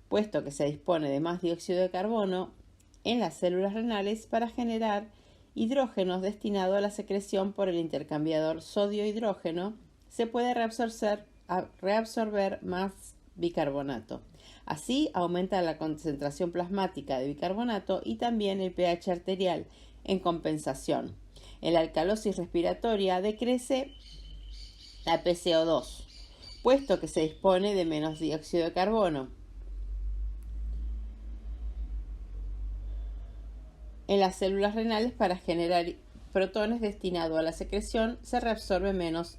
puesto que se dispone de más dióxido de carbono en las células renales para generar hidrógenos destinado a la secreción por el intercambiador sodio-hidrógeno, se puede reabsorber más bicarbonato. Así aumenta la concentración plasmática de bicarbonato y también el pH arterial en compensación. En la alcalosis respiratoria decrece la PCO2, puesto que se dispone de menos dióxido de carbono. En las células renales, para generar protones destinado a la secreción, se reabsorbe menos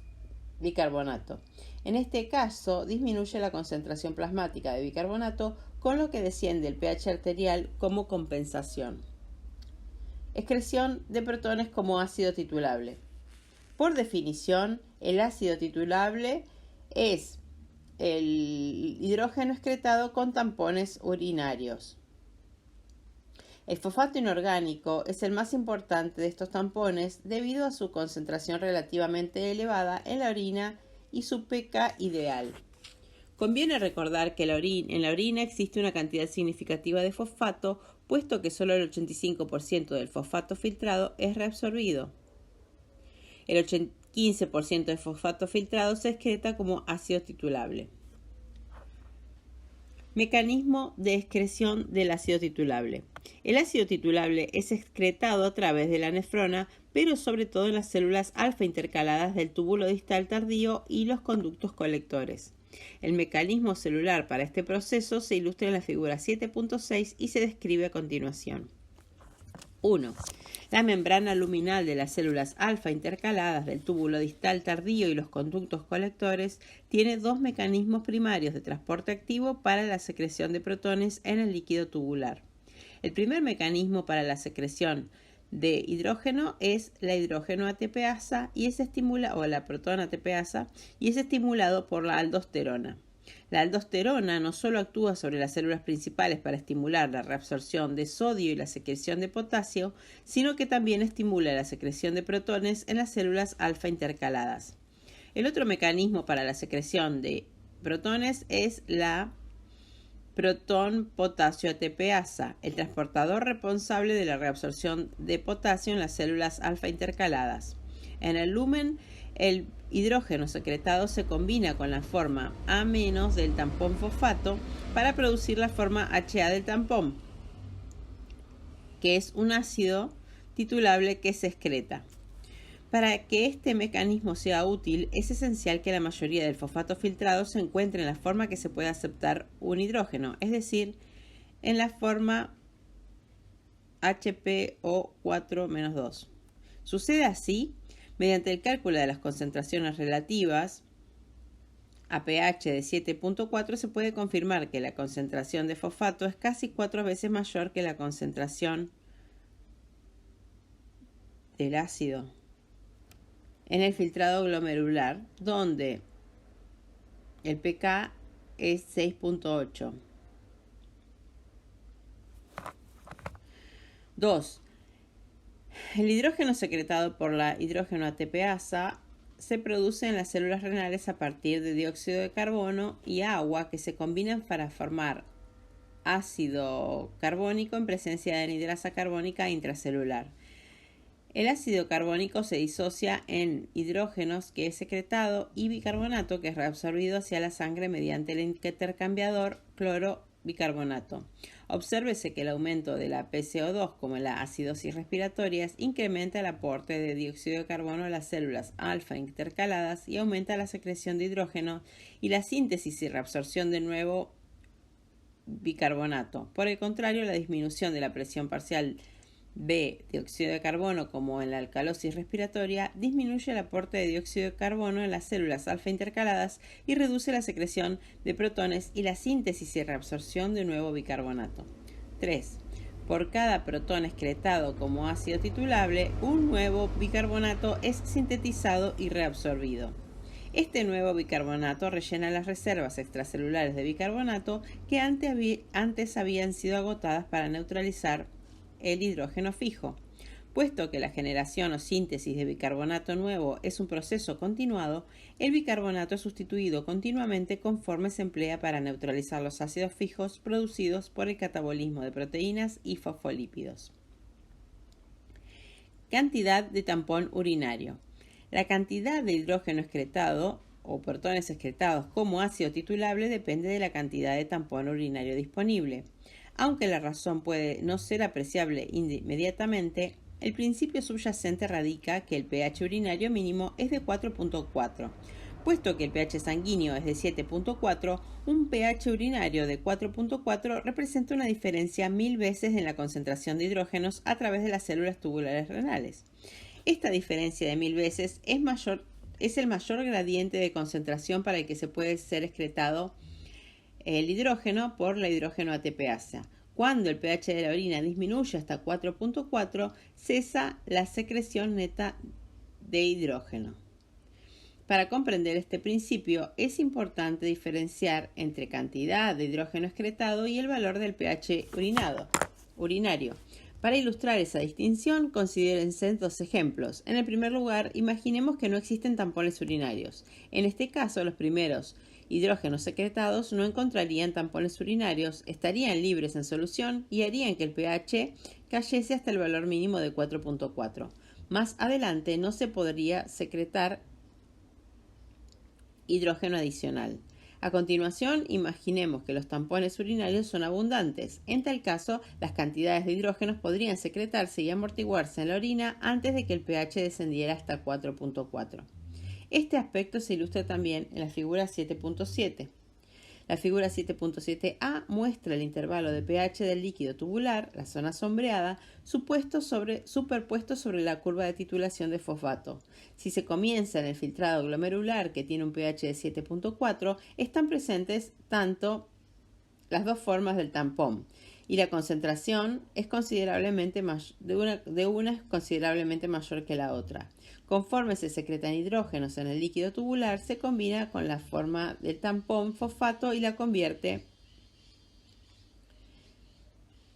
bicarbonato. En este caso, disminuye la concentración plasmática de bicarbonato, con lo que desciende el pH arterial como compensación. Excreción de protones como ácido titulable. Por definición, el ácido titulable es el hidrógeno excretado con tampones urinarios. El fosfato inorgánico es el más importante de estos tampones debido a su concentración relativamente elevada en la orina y su pK ideal. Conviene recordar que en la orina existe una cantidad significativa de fosfato, puesto que solo el 85% del fosfato filtrado es reabsorbido. El 15% de fosfato filtrado se excreta como ácido titulable. Mecanismo de excreción del ácido titulable. El ácido titulable es excretado a través de la nefrona, pero sobre todo en las células alfa intercaladas del túbulo distal tardío y los conductos colectores. El mecanismo celular para este proceso se ilustra en la figura 7.6 y se describe a continuación. 1. La membrana luminal de las células alfa intercaladas del túbulo distal tardío y los conductos colectores tiene dos mecanismos primarios de transporte activo para la secreción de protones en el líquido tubular. El primer mecanismo para la secreción de hidrógeno es la hidrógeno ATPasa o la protona ATPasa y es estimulado por la aldosterona. La aldosterona no solo actúa sobre las células principales para estimular la reabsorción de sodio y la secreción de potasio, sino que también estimula la secreción de protones en las células alfa intercaladas. El otro mecanismo para la secreción de protones es la protón-potasio ATPasa, el transportador responsable de la reabsorción de potasio en las células alfa intercaladas. En el lumen, el hidrógeno secretado se combina con la forma A- del tampón fosfato para producir la forma HA del tampón, que es un ácido titulable que se excreta. Para que este mecanismo sea útil, es esencial que la mayoría del fosfato filtrado se encuentre en la forma que se pueda aceptar un hidrógeno, es decir, en la forma HPO4-2. Sucede así mediante el cálculo de las concentraciones relativas a pH de 7.4 se puede confirmar que la concentración de fosfato es casi 4 veces mayor que la concentración del ácido en el filtrado glomerular, donde el pK es 6.8. 2. El hidrógeno secretado por la hidrógeno ATPasa se produce en las células renales a partir de dióxido de carbono y agua que se combinan para formar ácido carbónico en presencia de anhidrasa carbónica intracelular. El ácido carbónico se disocia en hidrógenos, que es secretado, y bicarbonato, que es reabsorbido hacia la sangre mediante el intercambiador cloro-bicarbonato. Obsérvese que el aumento de la PCO2, como la acidosis respiratoria, incrementa el aporte de dióxido de carbono a las células alfa intercaladas y aumenta la secreción de hidrógeno y la síntesis y reabsorción de nuevo bicarbonato. Por el contrario, la disminución de la presión parcial B, dióxido de carbono, como en la alcalosis respiratoria, disminuye el aporte de dióxido de carbono en las células alfa intercaladas y reduce la secreción de protones y la síntesis y reabsorción de nuevo bicarbonato. 3. Por cada protón excretado como ácido titulable, un nuevo bicarbonato es sintetizado y reabsorbido. Este nuevo bicarbonato rellena las reservas extracelulares de bicarbonato que antes habían sido agotadas para neutralizar el hidrógeno fijo. Puesto que la generación o síntesis de bicarbonato nuevo es un proceso continuado, el bicarbonato es sustituido continuamente conforme se emplea para neutralizar los ácidos fijos producidos por el catabolismo de proteínas y fosfolípidos. Cantidad de tampón urinario. La cantidad de hidrógeno excretado o protones excretados como ácido titulable depende de la cantidad de tampón urinario disponible. Aunque la razón puede no ser apreciable inmediatamente, el principio subyacente radica que el pH urinario mínimo es de 4.4. Puesto que el pH sanguíneo es de 7.4, un pH urinario de 4.4 representa una diferencia 1000 veces en la concentración de hidrógenos a través de las células tubulares renales. Esta diferencia de 1000 veces es el mayor gradiente de concentración para el que se puede ser excretado el hidrógeno por la hidrógeno ATPasa. Cuando el pH de la orina disminuye hasta 4.4, cesa la secreción neta de hidrógeno. Para comprender este principio, es importante diferenciar entre cantidad de hidrógeno excretado y el valor del pH urinario. Para ilustrar esa distinción, considérense dos ejemplos. En el primer lugar, imaginemos que no existen tampones urinarios. En este caso, los primeros hidrógenos secretados no encontrarían tampones urinarios, estarían libres en solución y harían que el pH cayese hasta el valor mínimo de 4.4. Más adelante no se podría secretar hidrógeno adicional. A continuación, imaginemos que los tampones urinarios son abundantes. En tal caso, las cantidades de hidrógenos podrían secretarse y amortiguarse en la orina antes de que el pH descendiera hasta 4.4. Este aspecto se ilustra también en la figura 7.7. La figura 7.7a muestra el intervalo de pH del líquido tubular, la zona sombreada, superpuesto sobre la curva de titulación de fosfato. Si se comienza en el filtrado glomerular, que tiene un pH de 7.4, están presentes tanto las dos formas del tampón y la concentración es considerablemente una es considerablemente mayor que la otra. Conforme se secretan hidrógenos en el líquido tubular, se combina con la forma del tampón fosfato y la convierte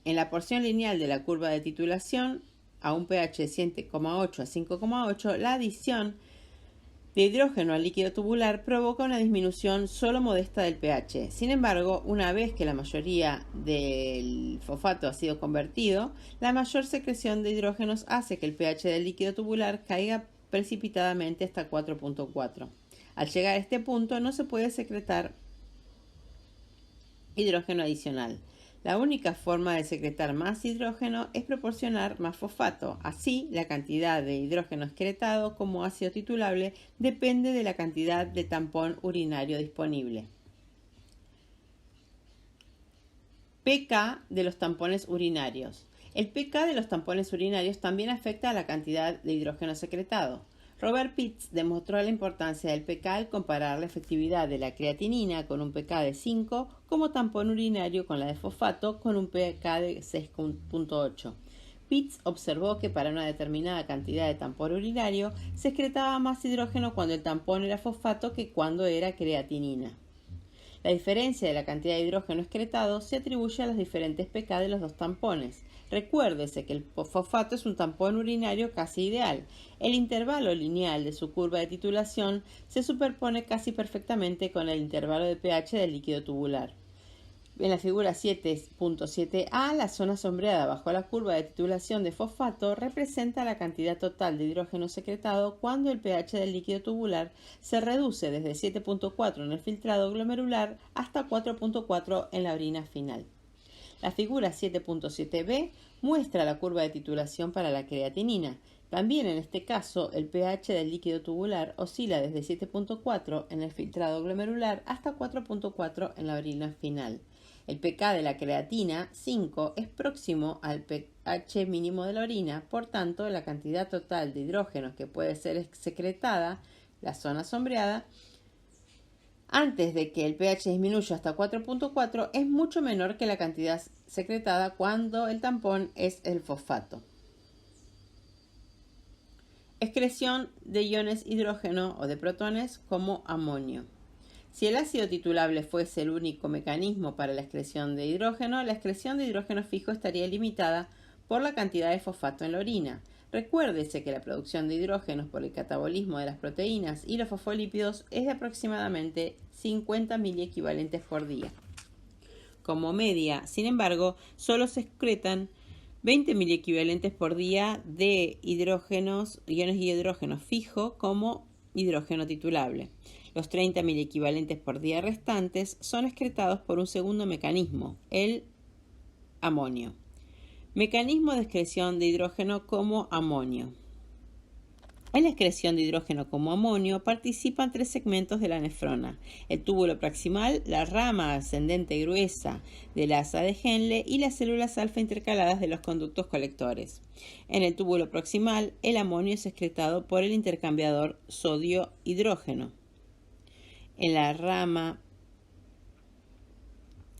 en la porción lineal de la curva de titulación a un pH de 7,8 a 5,8. La adición de hidrógeno al líquido tubular provoca una disminución solo modesta del pH. Sin embargo, una vez que la mayoría del fosfato ha sido convertido, la mayor secreción de hidrógenos hace que el pH del líquido tubular caiga precipitadamente hasta 4.4. Al llegar a este punto no se puede secretar hidrógeno adicional. La única forma de secretar más hidrógeno es proporcionar más fosfato. Así, la cantidad de hidrógeno excretado como ácido titulable depende de la cantidad de tampón urinario disponible. pK de los tampones urinarios. El pK de los tampones urinarios también afecta a la cantidad de hidrógeno secretado. Robert Pitts demostró la importancia del pK al comparar la efectividad de la creatinina con un pK de 5 como tampón urinario con la de fosfato con un pK de 6.8. Pitts observó que para una determinada cantidad de tampón urinario se excretaba más hidrógeno cuando el tampón era fosfato que cuando era creatinina. La diferencia de la cantidad de hidrógeno excretado se atribuye a los diferentes pK de los dos tampones. Recuérdese que el fosfato es un tampón urinario casi ideal. El intervalo lineal de su curva de titulación se superpone casi perfectamente con el intervalo de pH del líquido tubular. En la figura 7.7a, la zona sombreada bajo la curva de titulación de fosfato representa la cantidad total de hidrógeno secretado cuando el pH del líquido tubular se reduce desde 7.4 en el filtrado glomerular hasta 4.4 en la orina final. La figura 7.7b muestra la curva de titulación para la creatinina. También en este caso, el pH del líquido tubular oscila desde 7.4 en el filtrado glomerular hasta 4.4 en la orina final. El pK de la creatina, 5, es próximo al pH mínimo de la orina, por tanto, la cantidad total de hidrógenos que puede ser secretada, la zona sombreada, antes de que el pH disminuya hasta 4.4 es mucho menor que la cantidad secretada cuando el tampón es el fosfato. Excreción de iones hidrógeno o de protones como amonio. Si el ácido titulable fuese el único mecanismo para la excreción de hidrógeno, la excreción de hidrógeno fijo estaría limitada por la cantidad de fosfato en la orina. Recuérdese que la producción de hidrógenos por el catabolismo de las proteínas y los fosfolípidos es de aproximadamente 50 miliequivalentes por día. Como media, sin embargo, solo se excretan 20 miliequivalentes por día de iones de hidrógeno fijo como hidrógeno titulable. Los 30 miliequivalentes por día restantes son excretados por un segundo mecanismo, el amonio. Mecanismo de excreción de hidrógeno como amonio. En la excreción de hidrógeno como amonio participan 3 segmentos de la nefrona: el túbulo proximal, la rama ascendente gruesa de la asa de Henle y las células alfa intercaladas de los conductos colectores. En el túbulo proximal, el amonio es excretado por el intercambiador sodio-hidrógeno. En la rama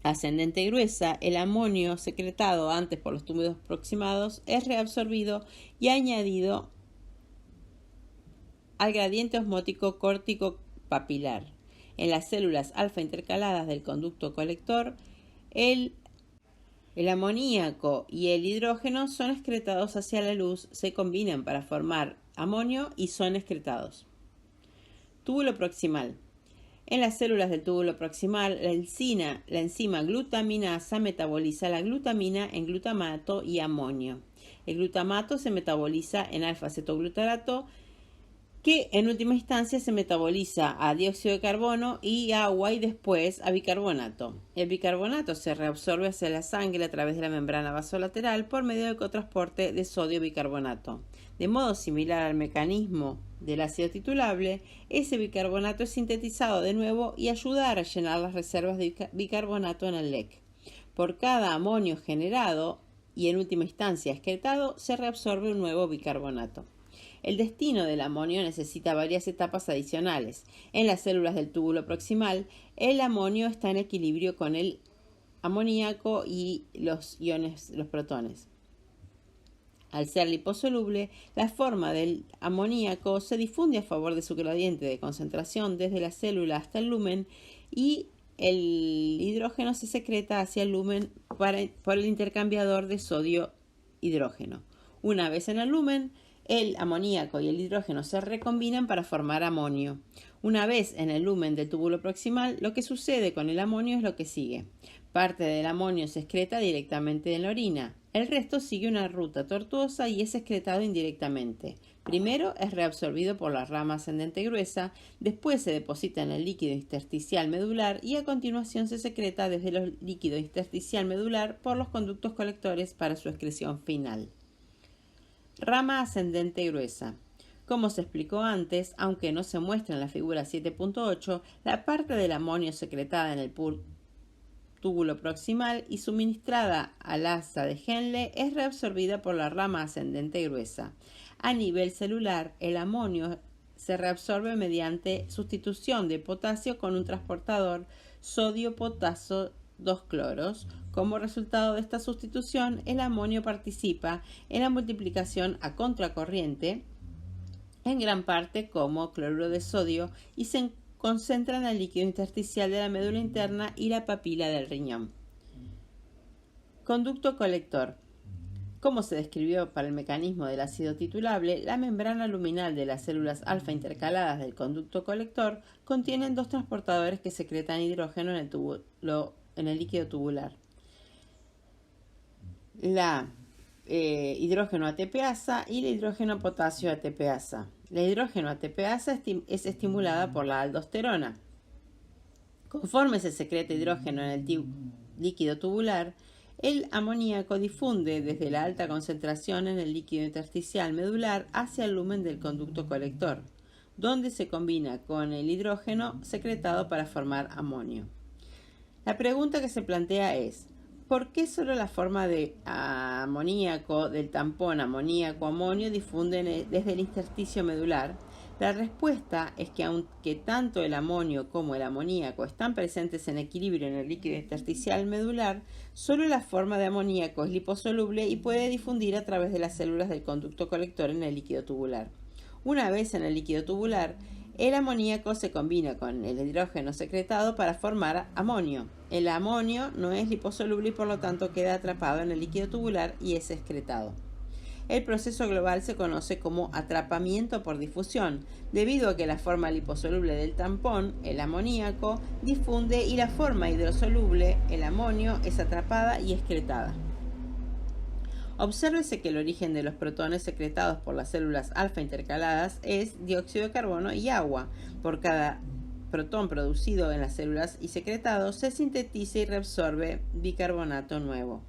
ascendente gruesa, el amonio secretado antes por los túbulos proximados es reabsorbido y añadido al gradiente osmótico córtico papilar. En las células alfa intercaladas del conducto colector, el amoníaco y el hidrógeno son excretados hacia la luz, se combinan para formar amonio y son excretados. Túbulo proximal. En las células del túbulo proximal, la enzima glutaminasa metaboliza la glutamina en glutamato y amonio. El glutamato se metaboliza en alfa-cetoglutarato que en última instancia se metaboliza a dióxido de carbono y agua y después a bicarbonato. El bicarbonato se reabsorbe hacia la sangre a través de la membrana vasolateral por medio del cotransporte de sodio-bicarbonato. De modo similar al mecanismo del ácido titulable, ese bicarbonato es sintetizado de nuevo y ayuda a rellenar las reservas de bicarbonato en el LEC. Por cada amonio generado y en última instancia excretado, se reabsorbe un nuevo bicarbonato. El destino del amonio necesita varias etapas adicionales. En las células del túbulo proximal, el amonio está en equilibrio con el amoníaco y los protones. Al ser liposoluble, la forma del amoníaco se difunde a favor de su gradiente de concentración desde la célula hasta el lumen y el hidrógeno se secreta hacia el lumen por el intercambiador de sodio-hidrógeno. Una vez en el lumen, el amoníaco y el hidrógeno se recombinan para formar amonio. Una vez en el lumen del túbulo proximal, lo que sucede con el amonio es lo que sigue. Parte del amonio se excreta directamente en la orina. El resto sigue una ruta tortuosa y es excretado indirectamente. Primero es reabsorbido por la rama ascendente gruesa, después se deposita en el líquido intersticial medular y a continuación se secreta desde el líquido intersticial medular por los conductos colectores para su excreción final. Rama ascendente gruesa. Como se explicó antes, aunque no se muestra en la figura 7.8, la parte del amonio secretada en el túbulo proximal y suministrada al asa de Henle es reabsorbida por la rama ascendente gruesa. A nivel celular, el amonio se reabsorbe mediante sustitución de potasio con un transportador sodio-potasio 2 cloros. Como resultado de esta sustitución, el amonio participa en la multiplicación a contracorriente, en gran parte como cloruro de sodio, y se concentra en el líquido intersticial de la médula interna y la papila del riñón. Conducto colector. Como se describió para el mecanismo del ácido titulable, la membrana luminal de las células alfa intercaladas del conducto colector contienen dos transportadores que secretan hidrógeno en el líquido tubular. La hidrógeno ATPasa y la hidrógeno potasio ATPasa. La hidrógeno ATPasa es estimulada por la aldosterona. Conforme se secreta hidrógeno en el líquido tubular, el amoníaco difunde desde la alta concentración en el líquido intersticial medular hacia el lumen del conducto colector, donde se combina con el hidrógeno secretado para formar amonio. La pregunta que se plantea es: ¿por qué solo la forma de amoníaco del tampón amoníaco-amonio difunden desde el intersticio medular? La respuesta es que aunque tanto el amonio como el amoníaco están presentes en equilibrio en el líquido intersticial medular, solo la forma de amoníaco es liposoluble y puede difundir a través de las células del conducto colector en el líquido tubular. Una vez en el líquido tubular, el amoníaco se combina con el hidrógeno secretado para formar amonio. El amonio no es liposoluble y por lo tanto queda atrapado en el líquido tubular y es excretado. El proceso global se conoce como atrapamiento por difusión, debido a que la forma liposoluble del tampón, el amoníaco, difunde y la forma hidrosoluble, el amonio, es atrapada y excretada. Obsérvese que el origen de los protones secretados por las células alfa intercaladas es dióxido de carbono y agua. Por cada protón producido en las células y secretado, se sintetiza y reabsorbe bicarbonato nuevo.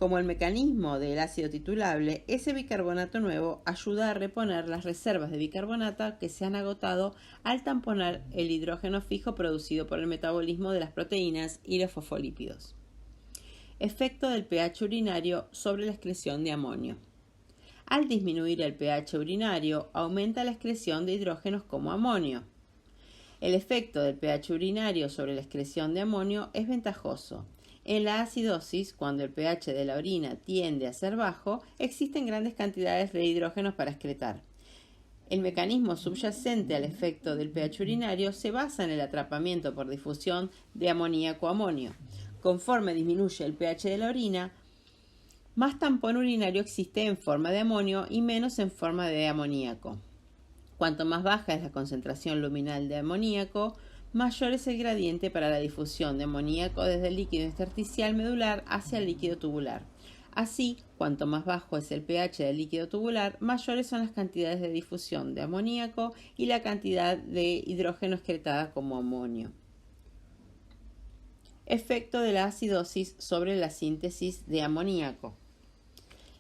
Como el mecanismo del ácido titulable, ese bicarbonato nuevo ayuda a reponer las reservas de bicarbonato que se han agotado al tamponar el hidrógeno fijo producido por el metabolismo de las proteínas y los fosfolípidos. Efecto del pH urinario sobre la excreción de amonio. Al disminuir el pH urinario, aumenta la excreción de hidrógenos como amonio. El efecto del pH urinario sobre la excreción de amonio es ventajoso. En la acidosis, cuando el pH de la orina tiende a ser bajo, existen grandes cantidades de hidrógenos para excretar. El mecanismo subyacente al efecto del pH urinario se basa en el atrapamiento por difusión de amoníaco-amonio. Conforme disminuye el pH de la orina, más tampón urinario existe en forma de amonio y menos en forma de amoníaco. Cuanto más baja es la concentración luminal de amoníaco, mayor es el gradiente para la difusión de amoníaco desde el líquido intersticial medular hacia el líquido tubular. Así, cuanto más bajo es el pH del líquido tubular, mayores son las cantidades de difusión de amoníaco y la cantidad de hidrógeno excretada como amonio. Efecto de la acidosis sobre la síntesis de amoníaco.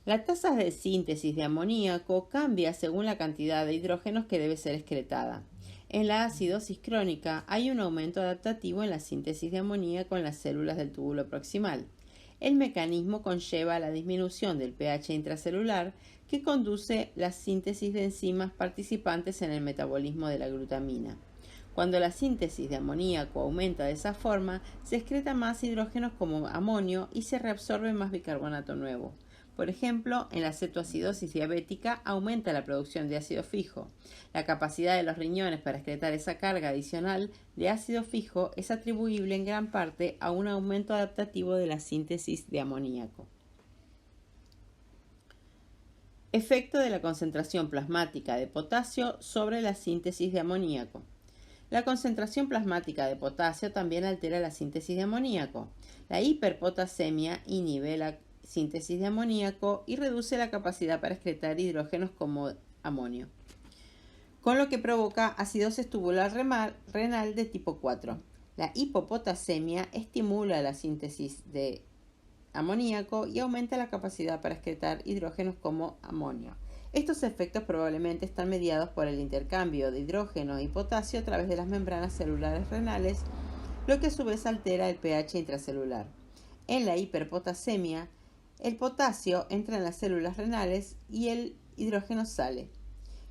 La tasa de síntesis de amoníaco cambia según la cantidad de hidrógenos que debe ser excretada. En la acidosis crónica hay un aumento adaptativo en la síntesis de amoníaco en las células del túbulo proximal. El mecanismo conlleva la disminución del pH intracelular que conduce la síntesis de enzimas participantes en el metabolismo de la glutamina. Cuando la síntesis de amoníaco aumenta de esa forma, se excreta más hidrógenos como amonio y se reabsorbe más bicarbonato nuevo. Por ejemplo, en la cetoacidosis diabética aumenta la producción de ácido fijo. La capacidad de los riñones para excretar esa carga adicional de ácido fijo es atribuible en gran parte a un aumento adaptativo de la síntesis de amoníaco. Efecto de la concentración plasmática de potasio sobre la síntesis de amoníaco. La concentración plasmática de potasio también altera la síntesis de amoníaco. La hiperpotasemia inhibe la síntesis de amoníaco y reduce la capacidad para excretar hidrógenos como amonio, con lo que provoca acidosis tubular renal de tipo 4. La hipopotasemia estimula la síntesis de amoníaco y aumenta la capacidad para excretar hidrógenos como amonio. Estos efectos probablemente están mediados por el intercambio de hidrógeno y potasio a través de las membranas celulares renales, lo que a su vez altera el pH intracelular. En la hiperpotasemia, el potasio entra en las células renales y el hidrógeno sale.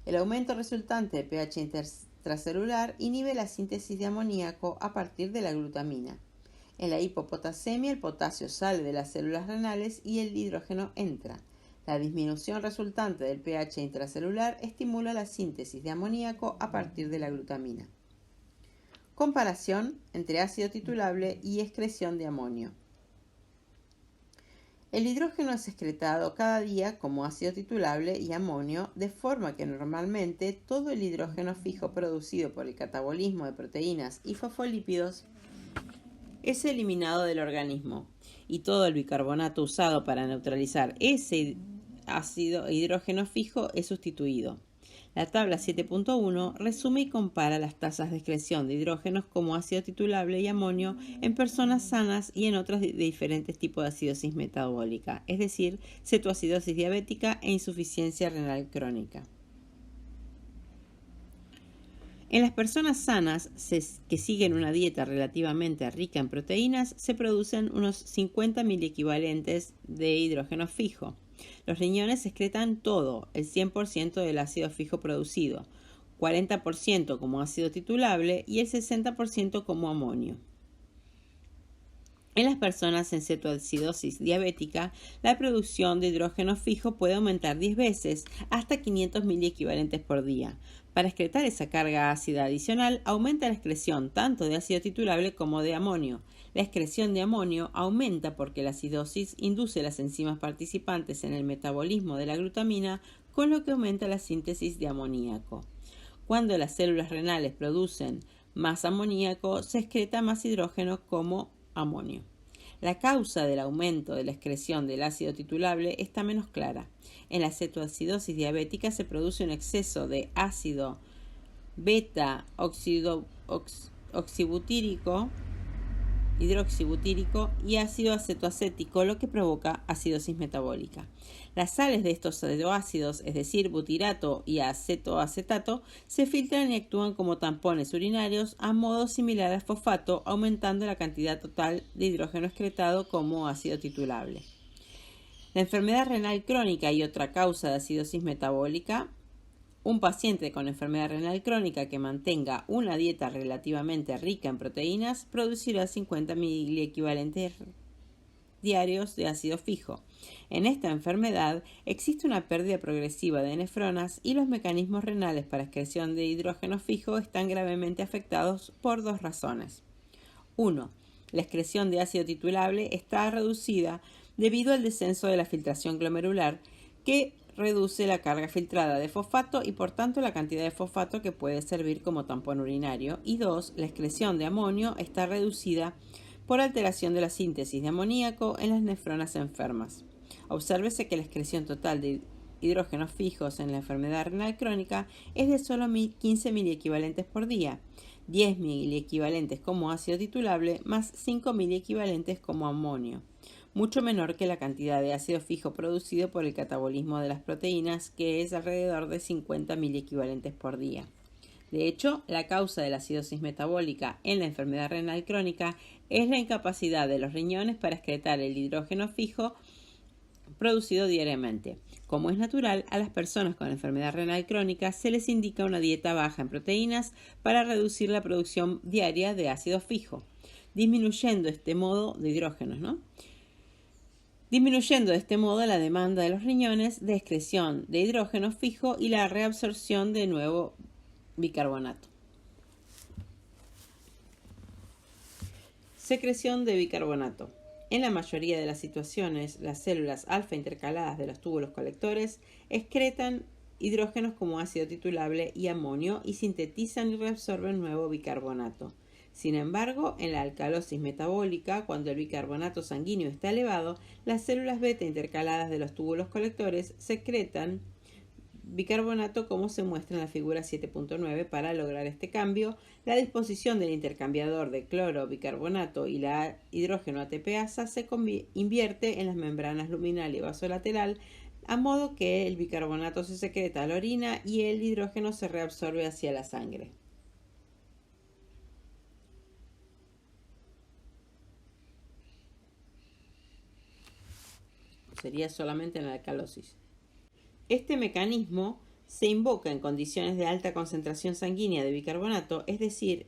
El aumento resultante de pH intracelular inhibe la síntesis de amoníaco a partir de la glutamina. En la hipopotasemia, el potasio sale de las células renales y el hidrógeno entra. La disminución resultante del pH intracelular estimula la síntesis de amoníaco a partir de la glutamina. Comparación entre ácido titulable y excreción de amonio. El hidrógeno es excretado cada día como ácido titulable y amonio, de forma que normalmente todo el hidrógeno fijo producido por el catabolismo de proteínas y fosfolípidos es eliminado del organismo y todo el bicarbonato usado para neutralizar ese ácido hidrógeno fijo es sustituido. La tabla 7.1 resume y compara las tasas de excreción de hidrógenos como ácido titulable y amonio en personas sanas y en otras de diferentes tipos de acidosis metabólica, es decir, cetoacidosis diabética e insuficiencia renal crónica. En las personas sanas que siguen una dieta relativamente rica en proteínas, se producen unos 50 miliequivalentes de hidrógeno fijo. Los riñones excretan todo, el 100% del ácido fijo producido, 40% como ácido titulable y el 60% como amonio. En las personas en cetoacidosis diabética, la producción de hidrógeno fijo puede aumentar 10 veces, hasta 500 miliequivalentes por día. Para excretar esa carga ácida adicional, aumenta la excreción tanto de ácido titulable como de amonio. La excreción de amonio aumenta porque la acidosis induce las enzimas participantes en el metabolismo de la glutamina, con lo que aumenta la síntesis de amoníaco. Cuando las células renales producen más amoníaco, se excreta más hidrógeno como amonio. La causa del aumento de la excreción del ácido titulable está menos clara. En la cetoacidosis diabética se produce un exceso de ácido beta-oxibutírico, hidroxibutírico y ácido acetoacético, lo que provoca acidosis metabólica. Las sales de estos ácidos, es decir, butirato y acetoacetato, se filtran y actúan como tampones urinarios a modo similar al fosfato, aumentando la cantidad total de hidrógeno excretado como ácido titulable. La enfermedad renal crónica y otra causa de acidosis metabólica. Un paciente con enfermedad renal crónica que mantenga una dieta relativamente rica en proteínas producirá 50 miliequivalentes diarios de ácido fijo. En esta enfermedad existe una pérdida progresiva de nefronas y los mecanismos renales para excreción de hidrógeno fijo están gravemente afectados por dos razones. 1. La excreción de ácido titulable está reducida debido al descenso de la filtración glomerular, que reduce la carga filtrada de fosfato y por tanto la cantidad de fosfato que puede servir como tampón urinario. Y 2. La excreción de amonio está reducida por alteración de la síntesis de amoníaco en las nefronas enfermas. Obsérvese que la excreción total de hidrógenos fijos en la enfermedad renal crónica es de solo 15 miliequivalentes por día, 10 miliequivalentes como ácido titulable más 5 miliequivalentes como amonio, mucho menor que la cantidad de ácido fijo producido por el catabolismo de las proteínas, que es alrededor de 50 miliequivalentes por día. De hecho, la causa de la acidosis metabólica en la enfermedad renal crónica es la incapacidad de los riñones para excretar el hidrógeno fijo producido diariamente. Como es natural, a las personas con enfermedad renal crónica se les indica una dieta baja en proteínas para reducir la producción diaria de ácido fijo, disminuyendo de este modo la demanda de los riñones de excreción de hidrógeno fijo y la reabsorción de nuevo bicarbonato. Secreción de bicarbonato. En la mayoría de las situaciones, las células alfa intercaladas de los túbulos colectores excretan hidrógenos como ácido titulable y amonio y sintetizan y reabsorben nuevo bicarbonato. Sin embargo, en la alcalosis metabólica, cuando el bicarbonato sanguíneo está elevado, las células beta intercaladas de los túbulos colectores secretan bicarbonato, como se muestra en la figura 7.9. Para lograr este cambio, la disposición del intercambiador de cloro, bicarbonato y la hidrógeno ATPasa se invierte en las membranas luminal y vasolateral, a modo que el bicarbonato se secreta a la orina y el hidrógeno se reabsorbe hacia la sangre. Sería solamente en la alcalosis. Este mecanismo se invoca en condiciones de alta concentración sanguínea de bicarbonato, es decir,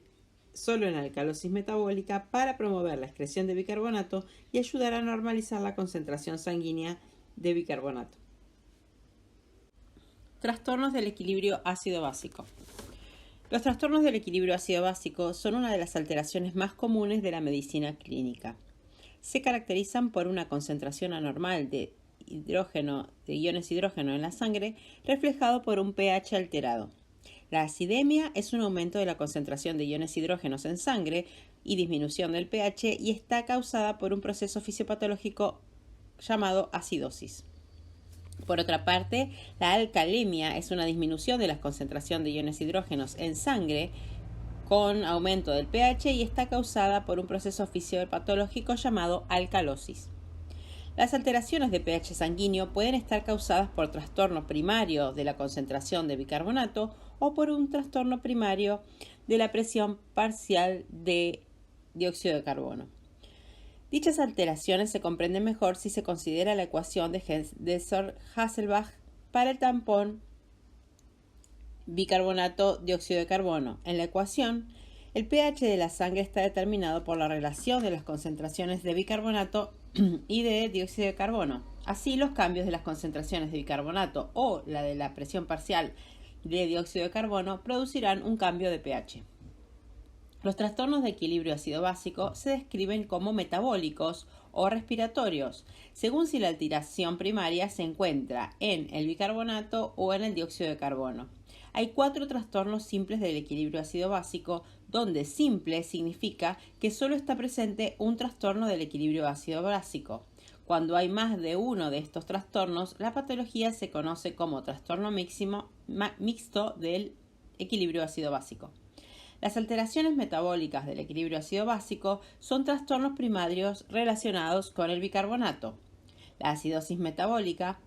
solo en la alcalosis metabólica, para promover la excreción de bicarbonato y ayudar a normalizar la concentración sanguínea de bicarbonato. Trastornos del equilibrio ácido-básico. Los trastornos del equilibrio ácido-básico son una de las alteraciones más comunes de la medicina clínica. Se caracterizan por una concentración anormal de iones hidrógeno en la sangre, reflejado por un pH alterado. La acidemia es un aumento de la concentración de iones hidrógenos en sangre y disminución del pH, y está causada por un proceso fisiopatológico llamado acidosis. Por otra parte, la alcalemia es una disminución de la concentración de iones hidrógenos en sangre con aumento del pH y está causada por un proceso fisiopatológico llamado alcalosis. Las alteraciones de pH sanguíneo pueden estar causadas por trastorno primario de la concentración de bicarbonato o por un trastorno primario de la presión parcial de dióxido de carbono. Dichas alteraciones se comprenden mejor si se considera la ecuación de Henderson-Hasselbalch para el tampón bicarbonato-dióxido de carbono. En la ecuación, el pH de la sangre está determinado por la relación de las concentraciones de bicarbonato y de dióxido de carbono. Así, los cambios de las concentraciones de bicarbonato o la de la presión parcial de dióxido de carbono producirán un cambio de pH. Los trastornos de equilibrio ácido-básico se describen como metabólicos o respiratorios, según si la alteración primaria se encuentra en el bicarbonato o en el dióxido de carbono. Hay 4 trastornos simples del equilibrio ácido-básico, donde simple significa que solo está presente un trastorno del equilibrio ácido-básico. Cuando hay más de uno de estos trastornos, la patología se conoce como trastorno mixto del equilibrio ácido-básico. Las alteraciones metabólicas del equilibrio ácido-básico son trastornos primarios relacionados con el bicarbonato. La acidosis metabólica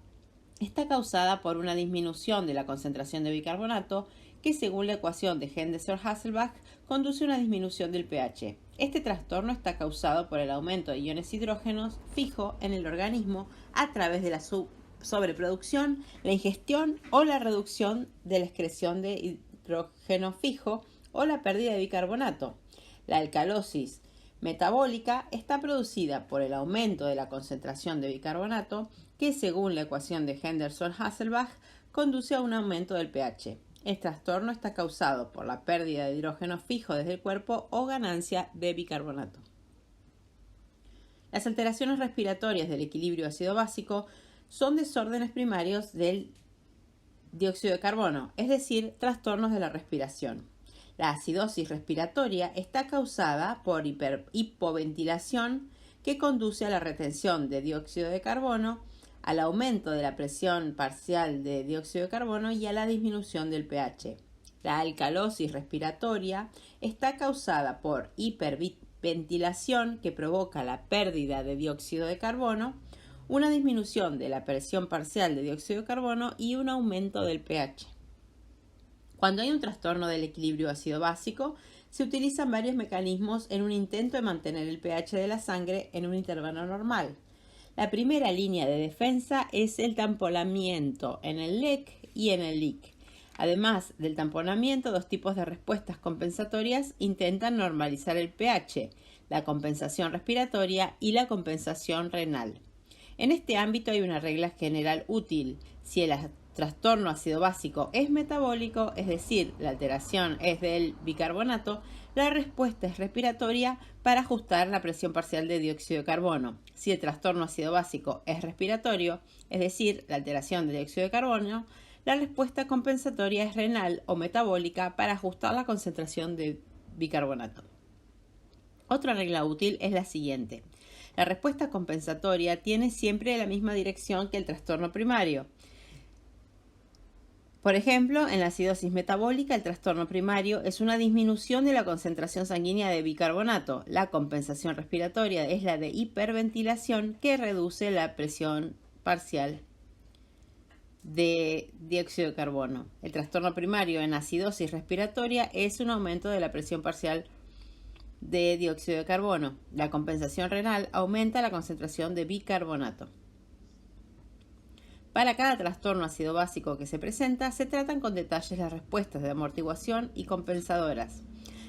está causada por una disminución de la concentración de bicarbonato que, según la ecuación de Henderson-Hasselbalch, conduce a una disminución del pH. Este trastorno está causado por el aumento de iones hidrógenos fijo en el organismo a través de la sobreproducción, la ingestión o la reducción de la excreción de hidrógeno fijo o la pérdida de bicarbonato. La alcalosis metabólica está producida por el aumento de la concentración de bicarbonato que, según la ecuación de Henderson-Hasselbalch, conduce a un aumento del pH. El trastorno está causado por la pérdida de hidrógeno fijo desde el cuerpo o ganancia de bicarbonato. Las alteraciones respiratorias del equilibrio ácido-básico son desórdenes primarios del dióxido de carbono, es decir, trastornos de la respiración. La acidosis respiratoria está causada por hipoventilación que conduce a la retención de dióxido de carbono al aumento de la presión parcial de dióxido de carbono y a la disminución del pH. La alcalosis respiratoria está causada por hiperventilación que provoca la pérdida de dióxido de carbono, una disminución de la presión parcial de dióxido de carbono y un aumento del pH. Cuando hay un trastorno del equilibrio ácido-básico, se utilizan varios mecanismos en un intento de mantener el pH de la sangre en un intervalo normal. La primera línea de defensa es el tamponamiento en el LEC y en el LIC. Además del tamponamiento, dos tipos de respuestas compensatorias intentan normalizar el pH, la compensación respiratoria y la compensación renal. En este ámbito hay una regla general útil. Si el trastorno ácido básico es metabólico, es decir, la alteración es del bicarbonato, la respuesta es respiratoria para ajustar la presión parcial de dióxido de carbono. Si el trastorno ácido básico es respiratorio, es decir, la alteración de dióxido de carbono, la respuesta compensatoria es renal o metabólica para ajustar la concentración de bicarbonato. Otra regla útil es la siguiente. La respuesta compensatoria tiene siempre la misma dirección que el trastorno primario. Por ejemplo, en la acidosis metabólica, el trastorno primario es una disminución de la concentración sanguínea de bicarbonato. La compensación respiratoria es la de hiperventilación, que reduce la presión parcial de dióxido de carbono. El trastorno primario en acidosis respiratoria es un aumento de la presión parcial de dióxido de carbono. La compensación renal aumenta la concentración de bicarbonato. Para cada trastorno ácido básico que se presenta, se tratan con detalles las respuestas de amortiguación y compensadoras.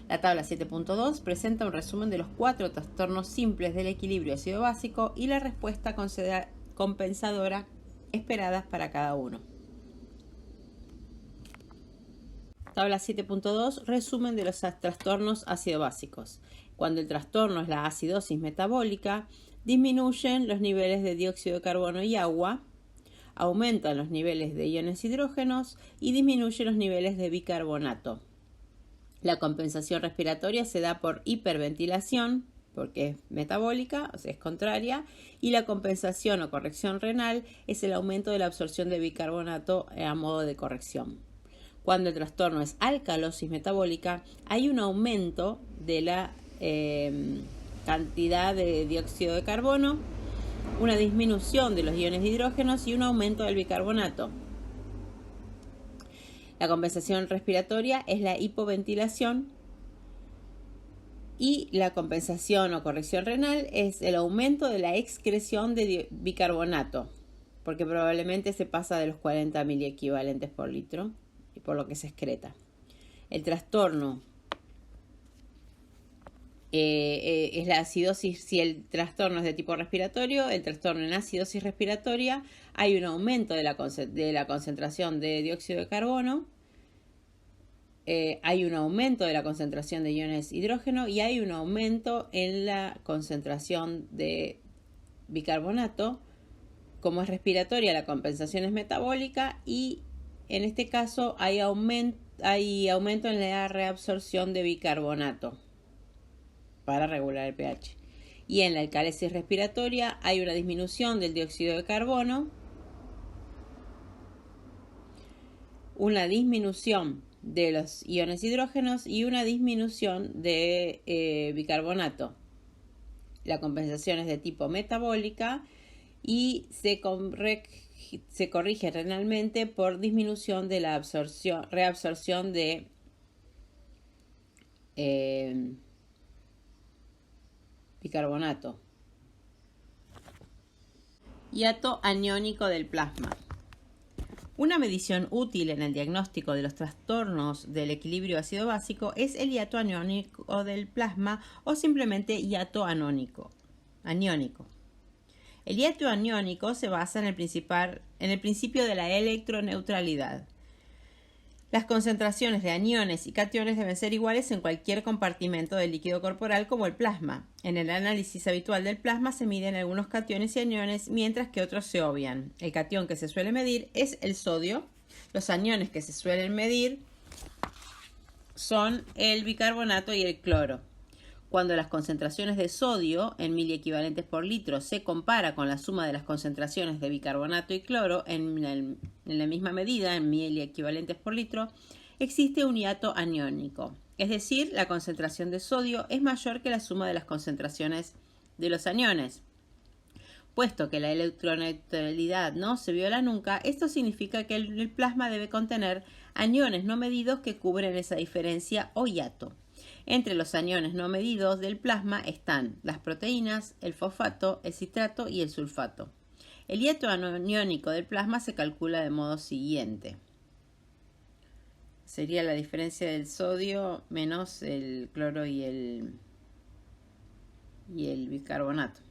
La tabla 7.2 presenta un resumen de los 4 trastornos simples del equilibrio ácido básico y la respuesta compensadora esperadas para cada uno. Tabla 7.2, resumen de los trastornos ácido-básicos. Cuando el trastorno es la acidosis metabólica, disminuyen los niveles de dióxido de carbono y agua, aumentan los niveles de iones hidrógenos y disminuyen los niveles de bicarbonato. La compensación respiratoria se da por hiperventilación, porque es metabólica, o sea, es contraria, y la compensación o corrección renal es el aumento de la absorción de bicarbonato a modo de corrección. Cuando el trastorno es alcalosis metabólica, hay un aumento de la cantidad de dióxido de carbono, una disminución de los iones de hidrógenos y un aumento del bicarbonato. La compensación respiratoria es la hipoventilación y la compensación o corrección renal es el aumento de la excreción de bicarbonato, porque probablemente se pasa de los 40 miliequivalentes por litro y por lo que se excreta. El trastorno es la acidosis. Si el trastorno es de tipo respiratorio, el trastorno en acidosis respiratoria, hay un aumento de la concentración de dióxido de carbono, hay un aumento de la concentración de iones hidrógeno y hay un aumento en la concentración de bicarbonato. Como es respiratoria, la compensación es metabólica y en este caso hay aumento en la reabsorción de bicarbonato para regular el pH. Y en la alcalosis respiratoria hay una disminución del dióxido de carbono, una disminución de los iones hidrógenos y una disminución de bicarbonato. La compensación es de tipo metabólica y se corrige renalmente por disminución de la reabsorción de bicarbonato. Hiato aniónico del plasma. Una medición útil en el diagnóstico de los trastornos del equilibrio ácido-básico es el hiato aniónico del plasma o simplemente hiato aniónico. El hiato aniónico se basa en el principio de la electroneutralidad. Las concentraciones de aniones y cationes deben ser iguales en cualquier compartimento del líquido corporal como el plasma. En el análisis habitual del plasma se miden algunos cationes y aniones, mientras que otros se obvian. El catión que se suele medir es el sodio. Los aniones que se suelen medir son el bicarbonato y el cloro. Cuando las concentraciones de sodio en miliequivalentes por litro se compara con la suma de las concentraciones de bicarbonato y cloro en la misma medida, en miliequivalentes por litro, existe un hiato aniónico. Es decir, la concentración de sodio es mayor que la suma de las concentraciones de los aniones. Puesto que la electroneutralidad no se viola nunca, esto significa que el plasma debe contener aniones no medidos que cubren esa diferencia o hiato. Entre los aniones no medidos del plasma están las proteínas, el fosfato, el citrato y el sulfato. El hiato aniónico del plasma se calcula de modo siguiente. Sería la diferencia del sodio menos el cloro y el bicarbonato.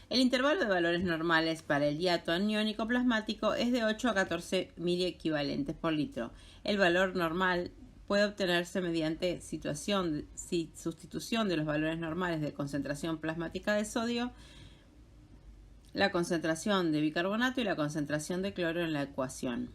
El intervalo de valores normales para el hiato aniónico plasmático es de 8 a 14 miliequivalentes por litro. El valor normal puede obtenerse mediante sustitución de los valores normales de concentración plasmática de sodio, la concentración de bicarbonato y la concentración de cloro en la ecuación.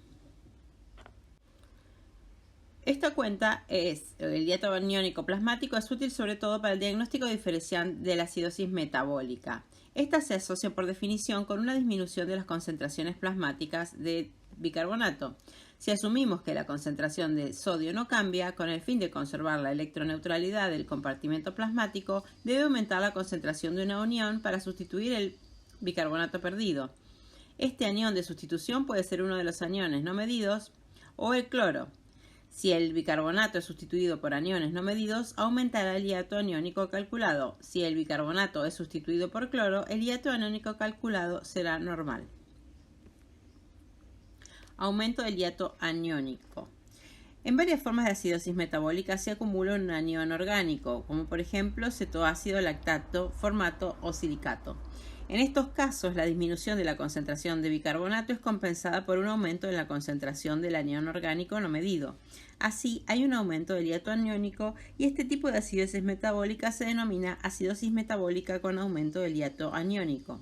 Esta cuenta el hiato aniónico plasmático es útil sobre todo para el diagnóstico diferencial de la acidosis metabólica. Esta se asocia por definición con una disminución de las concentraciones plasmáticas de bicarbonato. Si asumimos que la concentración de sodio no cambia, con el fin de conservar la electroneutralidad del compartimento plasmático, debe aumentar la concentración de una anión para sustituir el bicarbonato perdido. Este anión de sustitución puede ser uno de los aniones no medidos o el cloro. Si el bicarbonato es sustituido por aniones no medidos, aumentará el hiato aniónico calculado. Si el bicarbonato es sustituido por cloro, el hiato aniónico calculado será normal. Aumento del hiato aniónico. En varias formas de acidosis metabólica se acumula un anión orgánico, como por ejemplo cetoácido, lactato, formato o silicato. En estos casos, la disminución de la concentración de bicarbonato es compensada por un aumento en la concentración del anión orgánico no medido. Así, hay un aumento del hiato aniónico y este tipo de acidosis metabólica se denomina acidosis metabólica con aumento del hiato aniónico.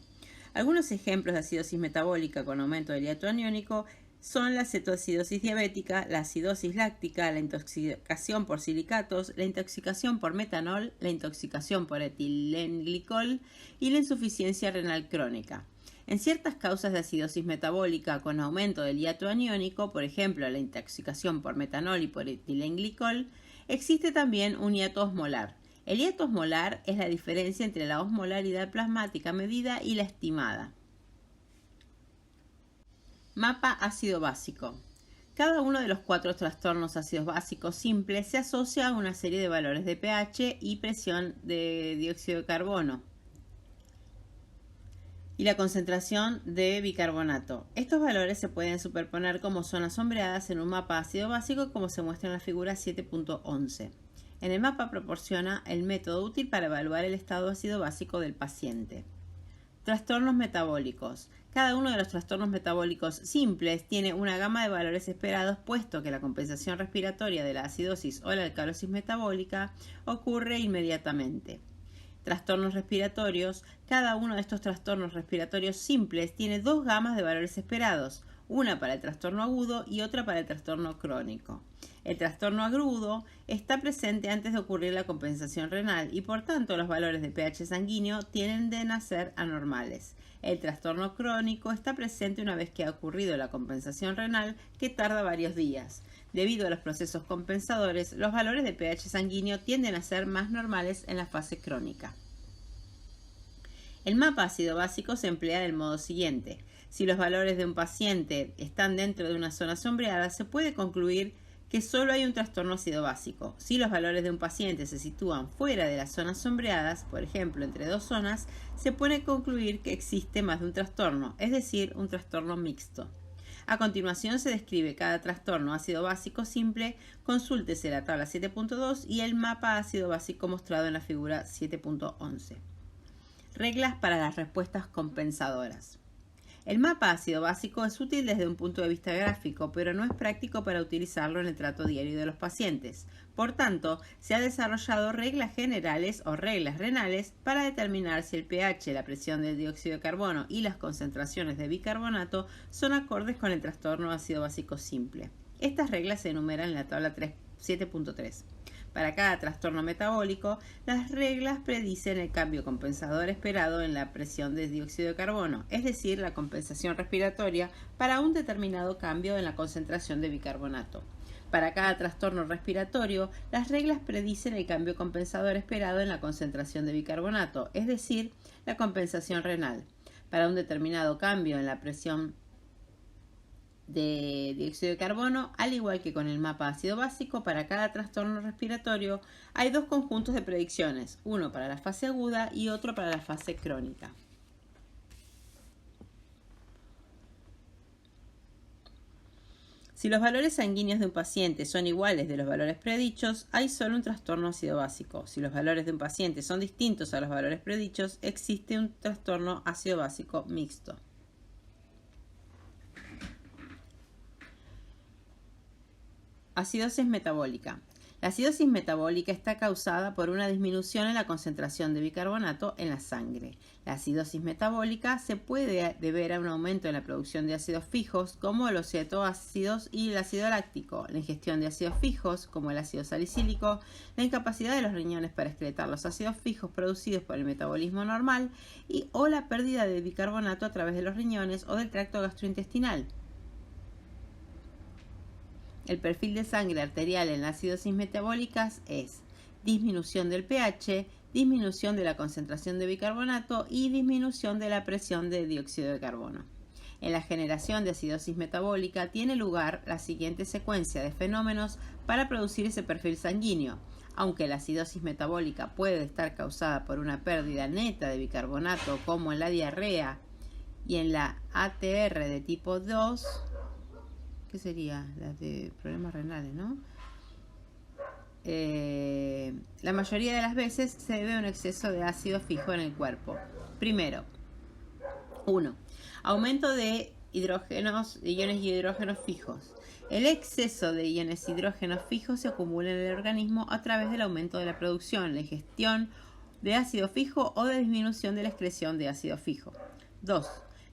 Algunos ejemplos de acidosis metabólica con aumento del hiato aniónico son la cetoacidosis diabética, la acidosis láctica, la intoxicación por silicatos, la intoxicación por metanol, la intoxicación por etilenglicol y la insuficiencia renal crónica. En ciertas causas de acidosis metabólica con aumento del hiato aniónico, por ejemplo la intoxicación por metanol y por etilenglicol, existe también un hiato osmolar. El hiato osmolar es la diferencia entre la osmolaridad plasmática medida y la estimada. Mapa ácido básico. Cada uno de los 4 trastornos ácidos básicos simples se asocia a una serie de valores de pH y presión de dióxido de carbono y la concentración de bicarbonato. Estos valores se pueden superponer como zonas sombreadas en un mapa ácido básico como se muestra en la figura 7.11. En el mapa proporciona el método útil para evaluar el estado ácido básico del paciente. Trastornos metabólicos. Cada uno de los trastornos metabólicos simples tiene una gama de valores esperados, puesto que la compensación respiratoria de la acidosis o la alcalosis metabólica ocurre inmediatamente. Trastornos respiratorios. Cada uno de estos trastornos respiratorios simples tiene 2 gamas de valores esperados, una para el trastorno agudo y otra para el trastorno crónico. El trastorno agudo está presente antes de ocurrir la compensación renal y por tanto los valores de pH sanguíneo tienden a ser anormales. El trastorno crónico está presente una vez que ha ocurrido la compensación renal, que tarda varios días. Debido a los procesos compensadores, los valores de pH sanguíneo tienden a ser más normales en la fase crónica. El mapa ácido básico se emplea del modo siguiente. Si los valores de un paciente están dentro de una zona sombreada, se puede concluir que solo hay un trastorno ácido básico. Si los valores de un paciente se sitúan fuera de las zonas sombreadas, por ejemplo entre 2 zonas, se puede concluir que existe más de un trastorno, es decir, un trastorno mixto. A continuación se describe cada trastorno ácido básico simple, consúltese la tabla 7.2 y el mapa ácido básico mostrado en la figura 7.11. Reglas para las respuestas compensadoras. El mapa ácido básico es útil desde un punto de vista gráfico, pero no es práctico para utilizarlo en el trato diario de los pacientes. Por tanto, se han desarrollado reglas generales o reglas renales para determinar si el pH, la presión del dióxido de carbono y las concentraciones de bicarbonato son acordes con el trastorno ácido básico simple. Estas reglas se enumeran en la tabla 7.3. Para cada trastorno metabólico, las reglas predicen el cambio compensador esperado en la presión de dióxido de carbono, es decir, la compensación respiratoria para un determinado cambio en la concentración de bicarbonato. Para cada trastorno respiratorio, las reglas predicen el cambio compensador esperado en la concentración de bicarbonato, es decir, la compensación renal. Para un determinado cambio en la presión de dióxido de carbono, al igual que con el mapa ácido básico, para cada trastorno respiratorio hay dos conjuntos de predicciones, uno para la fase aguda y otro para la fase crónica. Si los valores sanguíneos de un paciente son iguales de los valores predichos, hay solo un trastorno ácido básico. Si los valores de un paciente son distintos a los valores predichos, existe un trastorno ácido básico mixto. Acidosis metabólica. La acidosis metabólica está causada por una disminución en la concentración de bicarbonato en la sangre. La acidosis metabólica se puede deber a un aumento en la producción de ácidos fijos, como los cetoácidos y el ácido láctico, la ingestión de ácidos fijos, como el ácido salicílico, la incapacidad de los riñones para excretar los ácidos fijos producidos por el metabolismo normal o la pérdida de bicarbonato a través de los riñones o del tracto gastrointestinal. El perfil de sangre arterial en las acidosis metabólicas es disminución del pH, disminución de la concentración de bicarbonato y disminución de la presión de dióxido de carbono. En la generación de acidosis metabólica tiene lugar la siguiente secuencia de fenómenos para producir ese perfil sanguíneo. Aunque la acidosis metabólica puede estar causada por una pérdida neta de bicarbonato, como en la diarrea y en la ATR de tipo 2, ¿qué sería? Las de problemas renales, ¿no? La mayoría de las veces se debe a un exceso de ácido fijo en el cuerpo. Primero, 1. Aumento de iones y hidrógenos fijos. El exceso de iones hidrógenos fijos se acumula en el organismo a través del aumento de la producción, la ingestión de ácido fijo o de disminución de la excreción de ácido fijo. 2.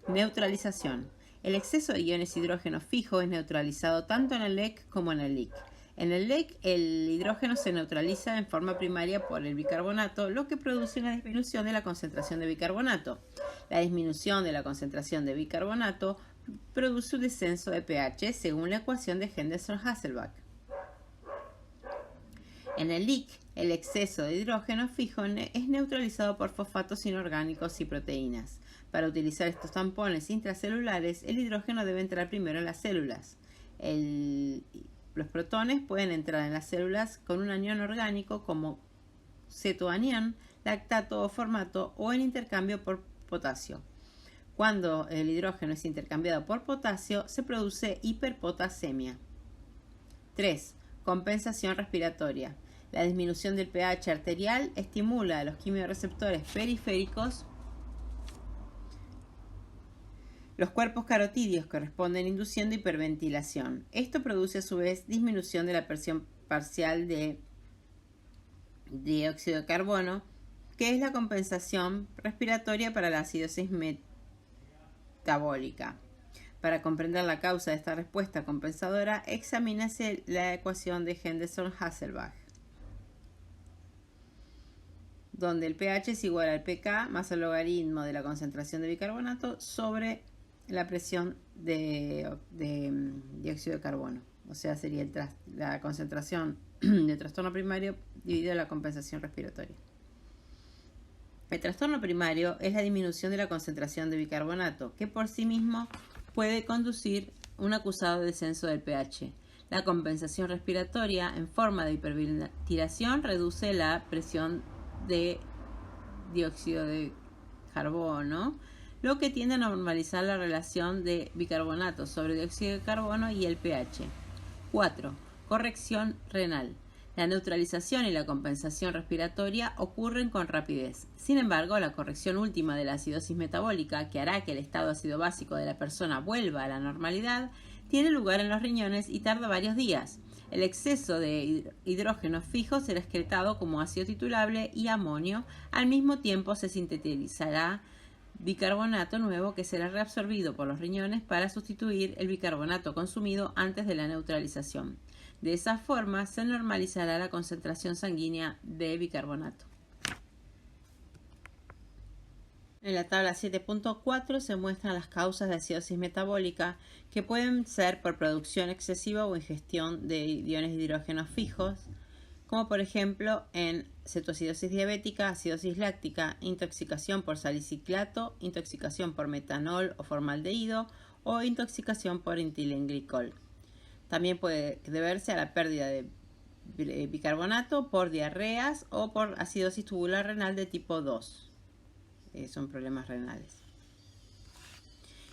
Neutralización. El exceso de iones hidrógeno fijo es neutralizado tanto en el LEC como en el LIC. En el LEC, el hidrógeno se neutraliza en forma primaria por el bicarbonato, lo que produce una disminución de la concentración de bicarbonato. La disminución de la concentración de bicarbonato produce un descenso de pH según la ecuación de Henderson-Hasselbalch. En el LIC, el exceso de hidrógeno fijo es neutralizado por fosfatos inorgánicos y proteínas. Para utilizar estos tampones intracelulares, el hidrógeno debe entrar primero en las células. Los protones pueden entrar en las células con un anión orgánico como cetoanión, lactato o formato o en intercambio por potasio. Cuando el hidrógeno es intercambiado por potasio, se produce hiperpotasemia. 3. Compensación respiratoria. La disminución del pH arterial estimula a los quimiorreceptores periféricos. Los cuerpos carotídeos corresponden induciendo hiperventilación. Esto produce a su vez disminución de la presión parcial de dióxido de carbono, que es la compensación respiratoria para la acidosis metabólica. Para comprender la causa de esta respuesta compensadora, examínese la ecuación de Henderson-Hasselbalch, donde el pH es igual al pK más el logaritmo de la concentración de bicarbonato sobre la presión de dióxido de carbono. O sea, sería la concentración de trastorno primario dividido en la compensación respiratoria. El trastorno primario es la disminución de la concentración de bicarbonato, que por sí mismo puede conducir a un acusado descenso del pH. La compensación respiratoria en forma de hiperventilación reduce la presión de dióxido de carbono, lo que tiende a normalizar la relación de bicarbonato sobre dióxido de carbono y el pH. 4. Corrección renal. La neutralización y la compensación respiratoria ocurren con rapidez. Sin embargo, la corrección última de la acidosis metabólica, que hará que el estado ácido básico de la persona vuelva a la normalidad, tiene lugar en los riñones y tarda varios días. El exceso de hidrógeno fijo será excretado como ácido titulable y amonio. Al mismo tiempo se sintetizará bicarbonato nuevo que será reabsorbido por los riñones para sustituir el bicarbonato consumido antes de la neutralización. De esa forma se normalizará la concentración sanguínea de bicarbonato. En la tabla 7.4 se muestran las causas de acidosis metabólica, que pueden ser por producción excesiva o ingestión de iones de hidrógeno fijos, como por ejemplo en cetoacidosis diabética, acidosis láctica, intoxicación por saliciclato, intoxicación por metanol o formaldehído o intoxicación por etilenglicol. También puede deberse a la pérdida de bicarbonato por diarreas o por acidosis tubular renal de tipo 2. Son problemas renales.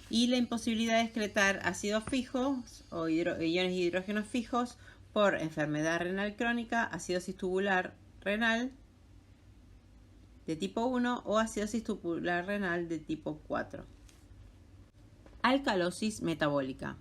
Y la imposibilidad de excretar ácidos fijos o iones de hidrógeno fijos por enfermedad renal crónica, acidosis tubular renal de tipo 1 o acidosis tubular renal de tipo 4. Alcalosis metabólica.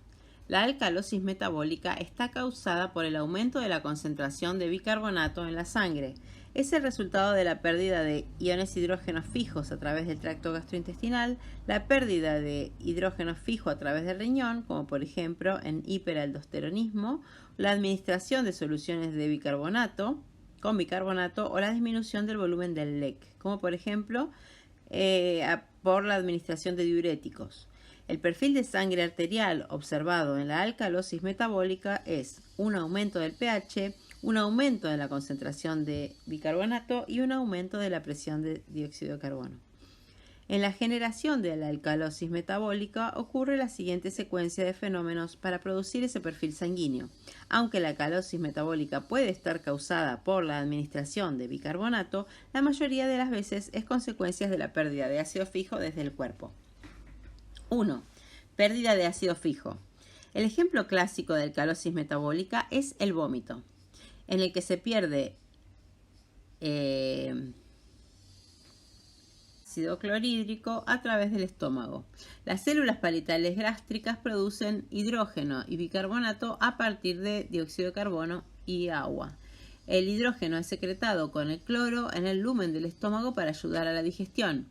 La alcalosis metabólica está causada por el aumento de la concentración de bicarbonato en la sangre. Es el resultado de la pérdida de iones hidrógenos fijos a través del tracto gastrointestinal, la pérdida de hidrógeno fijo a través del riñón, como por ejemplo en hiperaldosteronismo, la administración de soluciones de bicarbonato con bicarbonato o la disminución del volumen del LEC, como por ejemplo por la administración de diuréticos. El perfil de sangre arterial observado en la alcalosis metabólica es un aumento del pH, un aumento de la concentración de bicarbonato y un aumento de la presión de dióxido de carbono. En la generación de la alcalosis metabólica ocurre la siguiente secuencia de fenómenos para producir ese perfil sanguíneo. Aunque la alcalosis metabólica puede estar causada por la administración de bicarbonato, la mayoría de las veces es consecuencia de la pérdida de ácido fijo desde el cuerpo. 1. Pérdida de ácido fijo. El ejemplo clásico de alcalosis metabólica es el vómito, en el que se pierde ácido clorhídrico a través del estómago. Las células parietales gástricas producen hidrógeno y bicarbonato a partir de dióxido de carbono y agua. El hidrógeno es secretado con el cloro en el lumen del estómago para ayudar a la digestión.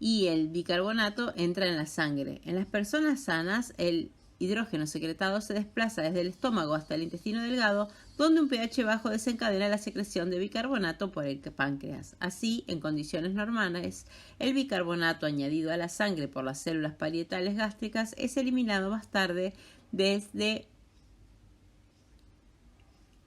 Y el bicarbonato entra en la sangre. En las personas sanas, el hidrógeno secretado se desplaza desde el estómago hasta el intestino delgado, donde un pH bajo desencadena la secreción de bicarbonato por el páncreas. Así, en condiciones normales, el bicarbonato añadido a la sangre por las células parietales gástricas es eliminado más tarde desde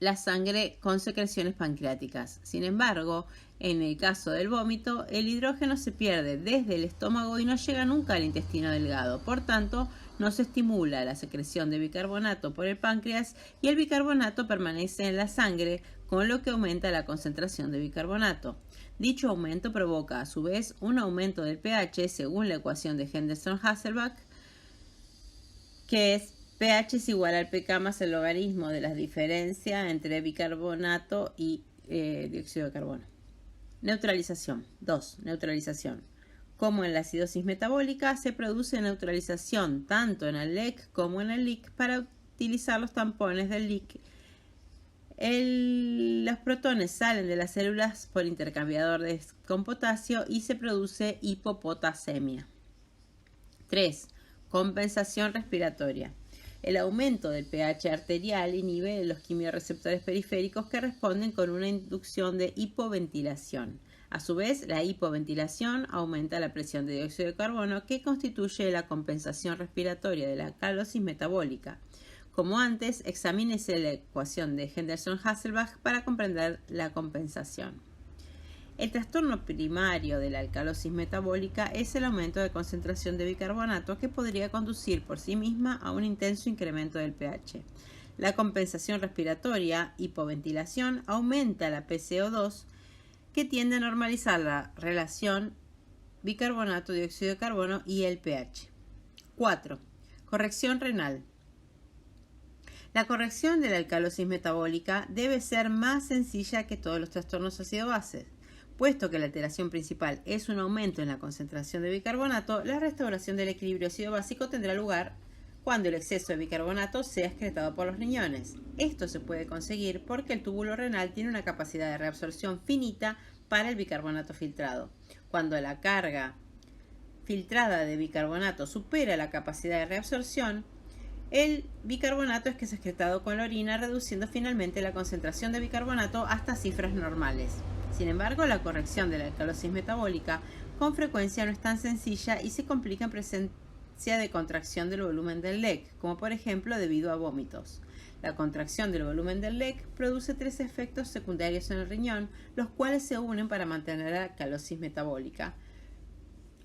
la sangre con secreciones pancreáticas. Sin embargo, en el caso del vómito, el hidrógeno se pierde desde el estómago y no llega nunca al intestino delgado. Por tanto, no se estimula la secreción de bicarbonato por el páncreas y el bicarbonato permanece en la sangre, con lo que aumenta la concentración de bicarbonato. Dicho aumento provoca, a su vez, un aumento del pH según la ecuación de Henderson-Hasselbalch, que es pH es igual al pK más el logaritmo de la diferencia entre bicarbonato y dióxido de carbono. Neutralización. 2. Neutralización. Como en la acidosis metabólica, se produce neutralización tanto en el LEC como en el LIC para utilizar los tampones del LIC. Los protones salen de las células por intercambiador con potasio y se produce hipopotasemia. 3. Compensación respiratoria. El aumento del pH arterial inhibe los quimiorreceptores periféricos que responden con una inducción de hipoventilación. A su vez, la hipoventilación aumenta la presión de dióxido de carbono que constituye la compensación respiratoria de la alcalosis metabólica. Como antes, examínese la ecuación de Henderson-Hasselbalch para comprender la compensación. El trastorno primario de la alcalosis metabólica es el aumento de concentración de bicarbonato que podría conducir por sí misma a un intenso incremento del pH. La compensación respiratoria, hipoventilación, aumenta la PCO2 que tiende a normalizar la relación bicarbonato-dióxido de carbono y el pH. 4. Corrección renal. La corrección de la alcalosis metabólica debe ser más sencilla que todos los trastornos ácido-base. Puesto que la alteración principal es un aumento en la concentración de bicarbonato, la restauración del equilibrio ácido-básico tendrá lugar cuando el exceso de bicarbonato sea excretado por los riñones. Esto se puede conseguir porque el túbulo renal tiene una capacidad de reabsorción finita para el bicarbonato filtrado. Cuando la carga filtrada de bicarbonato supera la capacidad de reabsorción, El bicarbonato es que es excretado con la orina, reduciendo finalmente la concentración de bicarbonato hasta cifras normales. Sin embargo, la corrección de la alcalosis metabólica con frecuencia no es tan sencilla y se complica en presencia de contracción del volumen del LEC, como por ejemplo debido a vómitos. La contracción del volumen del LEC produce 3 efectos secundarios en el riñón, los cuales se unen para mantener la alcalosis metabólica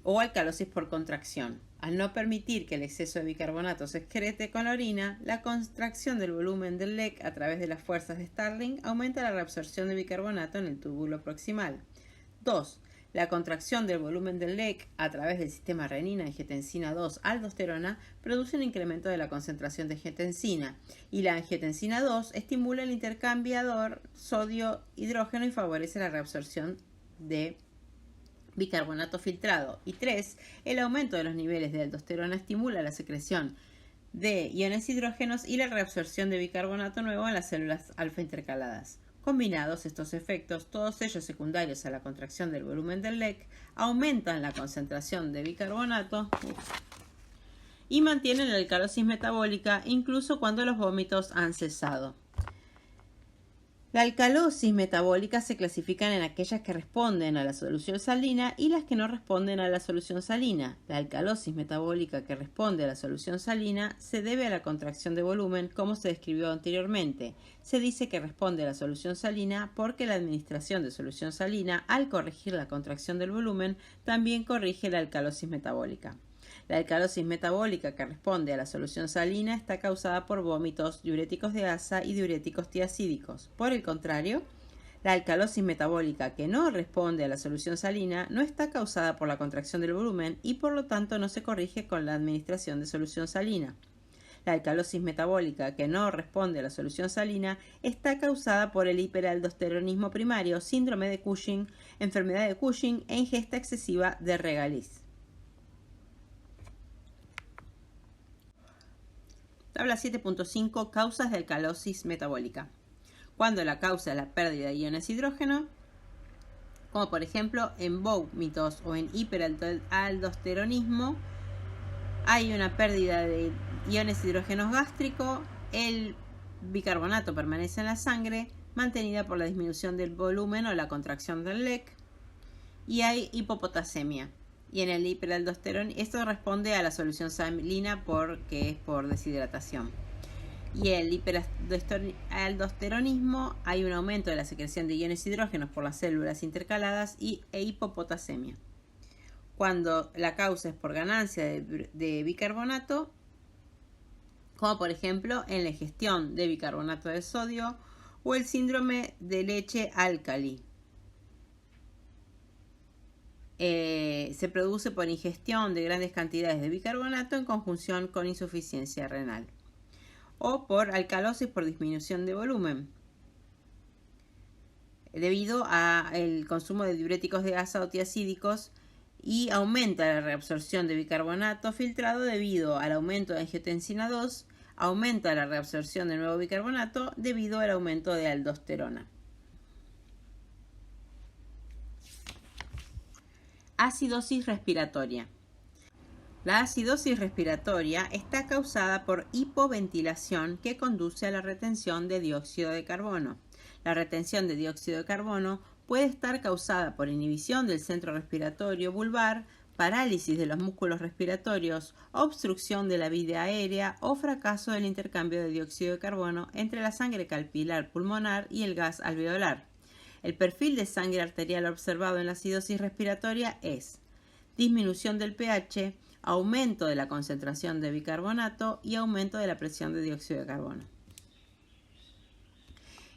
o alcalosis por contracción. Al no permitir que el exceso de bicarbonato se excrete con la orina, la contracción del volumen del LEC a través de las fuerzas de Starling aumenta la reabsorción de bicarbonato en el túbulo proximal. 2. La contracción del volumen del LEC a través del sistema renina-angiotensina 2 aldosterona produce un incremento de la concentración de angiotensina, y la angiotensina 2 estimula el intercambiador sodio-hidrógeno y favorece la reabsorción de bicarbonato filtrado. Y 3. El aumento de los niveles de aldosterona estimula la secreción de iones hidrógenos y la reabsorción de bicarbonato nuevo en las células alfa intercaladas. Combinados estos efectos, todos ellos secundarios a la contracción del volumen del LEC, aumentan la concentración de bicarbonato y mantienen la alcalosis metabólica incluso cuando los vómitos han cesado. La alcalosis metabólica se clasifican en aquellas que responden a la solución salina y las que no responden a la solución salina. La alcalosis metabólica que responde a la solución salina se debe a la contracción de volumen, como se describió anteriormente. Se dice que responde a la solución salina porque la administración de solución salina, al corregir la contracción del volumen, también corrige la alcalosis metabólica. La alcalosis metabólica que responde a la solución salina está causada por vómitos, diuréticos de asa y diuréticos tiacídicos. Por el contrario, la alcalosis metabólica que no responde a la solución salina no está causada por la contracción del volumen y por lo tanto no se corrige con la administración de solución salina. La alcalosis metabólica que no responde a la solución salina está causada por el hiperaldosteronismo primario, síndrome de Cushing, enfermedad de Cushing e ingesta excesiva de regaliz. Tabla 7.5. Causas de alcalosis metabólica. Cuando la causa es la pérdida de iones hidrógeno, como por ejemplo en vómitos o en hiperaldosteronismo, hay una pérdida de iones hidrógenos gástrico, el bicarbonato permanece en la sangre, mantenida por la disminución del volumen o la contracción del LEC, y hay hipopotasemia. Y en el hiperaldosteronismo, esto responde a la solución salina porque es por deshidratación. Y el hiperaldosteronismo, hay un aumento de la secreción de iones hidrógenos por las células intercaladas e hipopotasemia. Cuando la causa es por ganancia de bicarbonato, como por ejemplo en la ingestión de bicarbonato de sodio o el síndrome de leche álcali. Se produce por ingestión de grandes cantidades de bicarbonato en conjunción con insuficiencia renal, o por alcalosis por disminución de volumen, debido al consumo de diuréticos de asa o tiacídicos, y aumenta la reabsorción de bicarbonato filtrado debido al aumento de angiotensina 2, aumenta la reabsorción de nuevo bicarbonato debido al aumento de aldosterona. Acidosis respiratoria. La acidosis respiratoria está causada por hipoventilación que conduce a la retención de dióxido de carbono. La retención de dióxido de carbono puede estar causada por inhibición del centro respiratorio vulvar, parálisis de los músculos respiratorios, obstrucción de la vía aérea o fracaso del intercambio de dióxido de carbono entre la sangre capilar pulmonar y el gas alveolar. El perfil de sangre arterial observado en la acidosis respiratoria es disminución del pH, aumento de la concentración de bicarbonato y aumento de la presión de dióxido de carbono.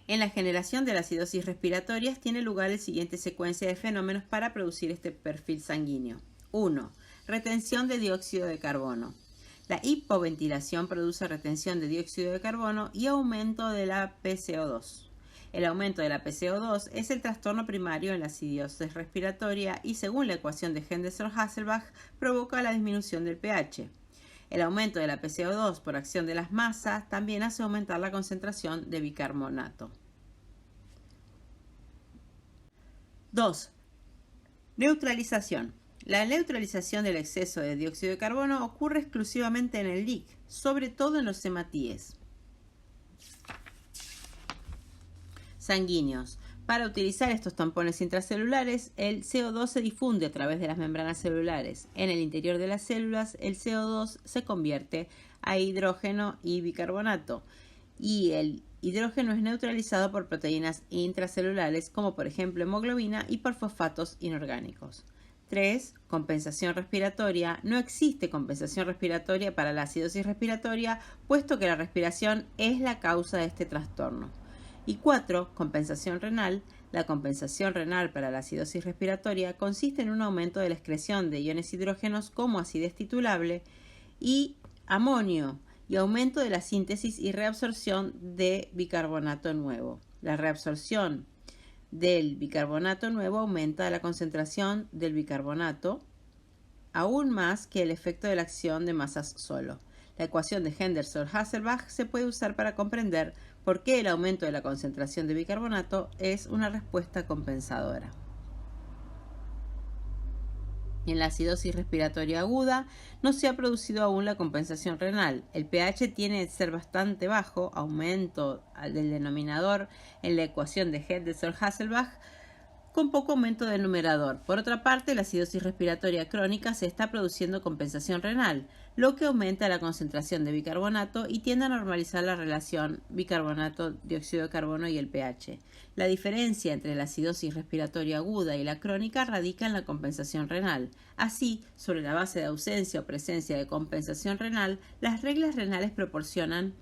En la generación de la acidosis respiratoria tiene lugar la siguiente secuencia de fenómenos para producir este perfil sanguíneo. 1. Retención de dióxido de carbono. La hipoventilación produce retención de dióxido de carbono y aumento de la PCO2. El aumento de la PCO2 es el trastorno primario en la acidosis respiratoria y, según la ecuación de Henderson-Hasselbalch, provoca la disminución del pH. El aumento de la PCO2 por acción de las masas también hace aumentar la concentración de bicarbonato. 2. Neutralización. La neutralización del exceso de dióxido de carbono ocurre exclusivamente en el LIC, sobre todo en los hematíes sanguíneos. Para utilizar estos tampones intracelulares, el CO2 se difunde a través de las membranas celulares. En el interior de las células, el CO2 se convierte a hidrógeno y bicarbonato, y el hidrógeno es neutralizado por proteínas intracelulares, como por ejemplo hemoglobina, y por fosfatos inorgánicos. 3. Compensación respiratoria. No existe compensación respiratoria para la acidosis respiratoria, puesto que la respiración es la causa de este trastorno. Y 4. Compensación renal. La compensación renal para la acidosis respiratoria consiste en un aumento de la excreción de iones hidrógenos como acidez titulable y amonio, y aumento de la síntesis y reabsorción de bicarbonato nuevo. La reabsorción del bicarbonato nuevo aumenta la concentración del bicarbonato aún más que el efecto de la acción de masas solo. La ecuación de Henderson-Hasselbalch se puede usar para comprender por qué el aumento de la concentración de bicarbonato es una respuesta compensadora. En la acidosis respiratoria aguda no se ha producido aún la compensación renal. El pH tiene que ser bastante bajo, aumento del denominador en la ecuación de Henderson-Hasselbalch, con poco aumento del numerador. Por otra parte, la acidosis respiratoria crónica se está produciendo compensación renal, lo que aumenta la concentración de bicarbonato y tiende a normalizar la relación bicarbonato-dióxido de carbono y el pH. La diferencia entre la acidosis respiratoria aguda y la crónica radica en la compensación renal. Así, sobre la base de ausencia o presencia de compensación renal, las reglas renales proporcionan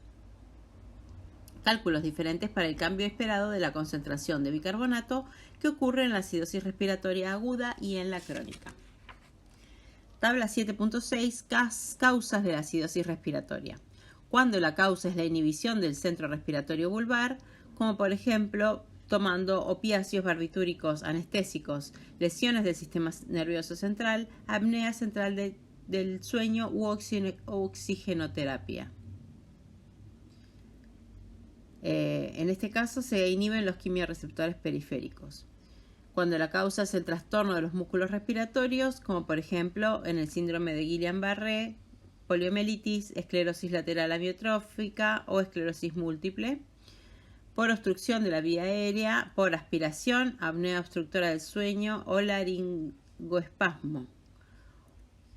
cálculos diferentes para el cambio esperado de la concentración de bicarbonato que ocurre en la acidosis respiratoria aguda y en la crónica. Tabla 7.6. Causas de la acidosis respiratoria. Cuando la causa es la inhibición del centro respiratorio vulvar, como por ejemplo tomando opiáceos barbitúricos anestésicos, lesiones del sistema nervioso central, apnea central del sueño u oxigenoterapia. En este caso se inhiben los quimiorreceptores periféricos. Cuando la causa es el trastorno de los músculos respiratorios, como por ejemplo en el síndrome de Guillain-Barré, poliomielitis, esclerosis lateral amiotrófica o esclerosis múltiple, por obstrucción de la vía aérea, por aspiración, apnea obstructora del sueño o laringoespasmo,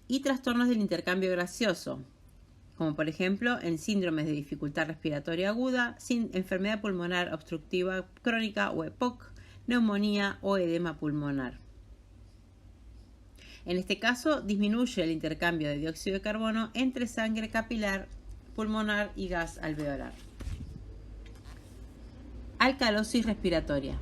y trastornos del intercambio gaseoso, como por ejemplo en síndromes de dificultad respiratoria aguda, enfermedad pulmonar obstructiva crónica o EPOC, neumonía o edema pulmonar. En este caso, disminuye el intercambio de dióxido de carbono entre sangre capilar pulmonar y gas alveolar. Alcalosis respiratoria.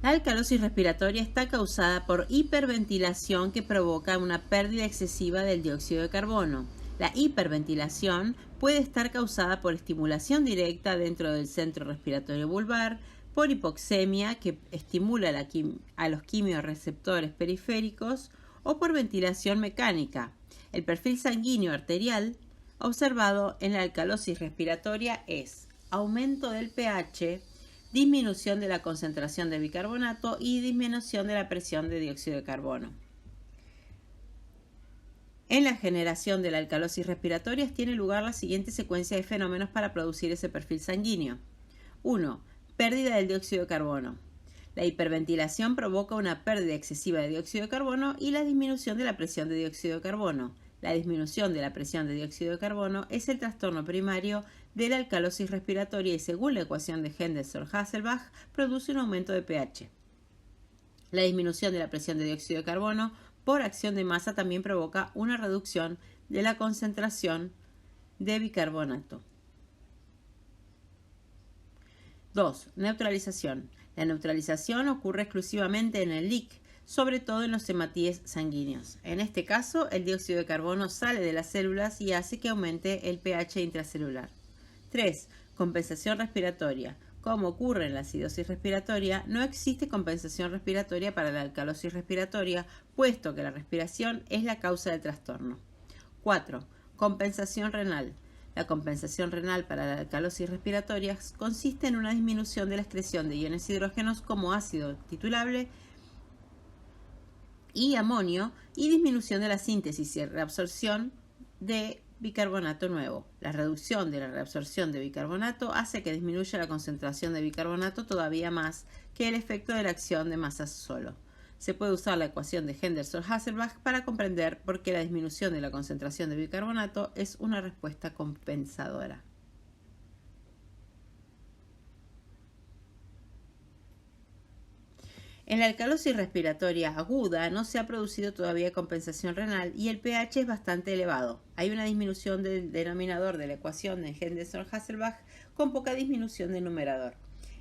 La alcalosis respiratoria está causada por hiperventilación que provoca una pérdida excesiva del dióxido de carbono. La hiperventilación puede estar causada por estimulación directa dentro del centro respiratorio vulvar, por hipoxemia que estimula a los quimiorreceptores periféricos o por ventilación mecánica. El perfil sanguíneo arterial observado en la alcalosis respiratoria es aumento del pH, disminución de la concentración de bicarbonato y disminución de la presión de dióxido de carbono. En la generación de la alcalosis respiratoria tiene lugar la siguiente secuencia de fenómenos para producir ese perfil sanguíneo. 1. Pérdida del dióxido de carbono. La hiperventilación provoca una pérdida excesiva de dióxido de carbono y la disminución de la presión de dióxido de carbono. La disminución de la presión de dióxido de carbono es el trastorno primario de la alcalosis respiratoria y según la ecuación de Henderson-Hasselbalch produce un aumento de pH. La disminución de la presión de dióxido de carbono por acción de masa también provoca una reducción de la concentración de bicarbonato. 2. Neutralización. La neutralización ocurre exclusivamente en el LIC, sobre todo en los hematíes sanguíneos. En este caso, el dióxido de carbono sale de las células y hace que aumente el pH intracelular. 3. Compensación respiratoria. Como ocurre en la acidosis respiratoria, no existe compensación respiratoria para la alcalosis respiratoria, puesto que la respiración es la causa del trastorno. 4. Compensación renal. La compensación renal para la alcalosis respiratoria consiste en una disminución de la excreción de iones hidrógenos como ácido titulable y amonio, y disminución de la síntesis y reabsorción de bicarbonato nuevo. La reducción de la reabsorción de bicarbonato hace que disminuya la concentración de bicarbonato todavía más que el efecto de la acción de masas solo. Se puede usar la ecuación de Henderson-Hasselbalch para comprender por qué la disminución de la concentración de bicarbonato es una respuesta compensadora. En la alcalosis respiratoria aguda no se ha producido todavía compensación renal y el pH es bastante elevado. Hay una disminución del denominador de la ecuación de Henderson-Hasselbalch con poca disminución del numerador.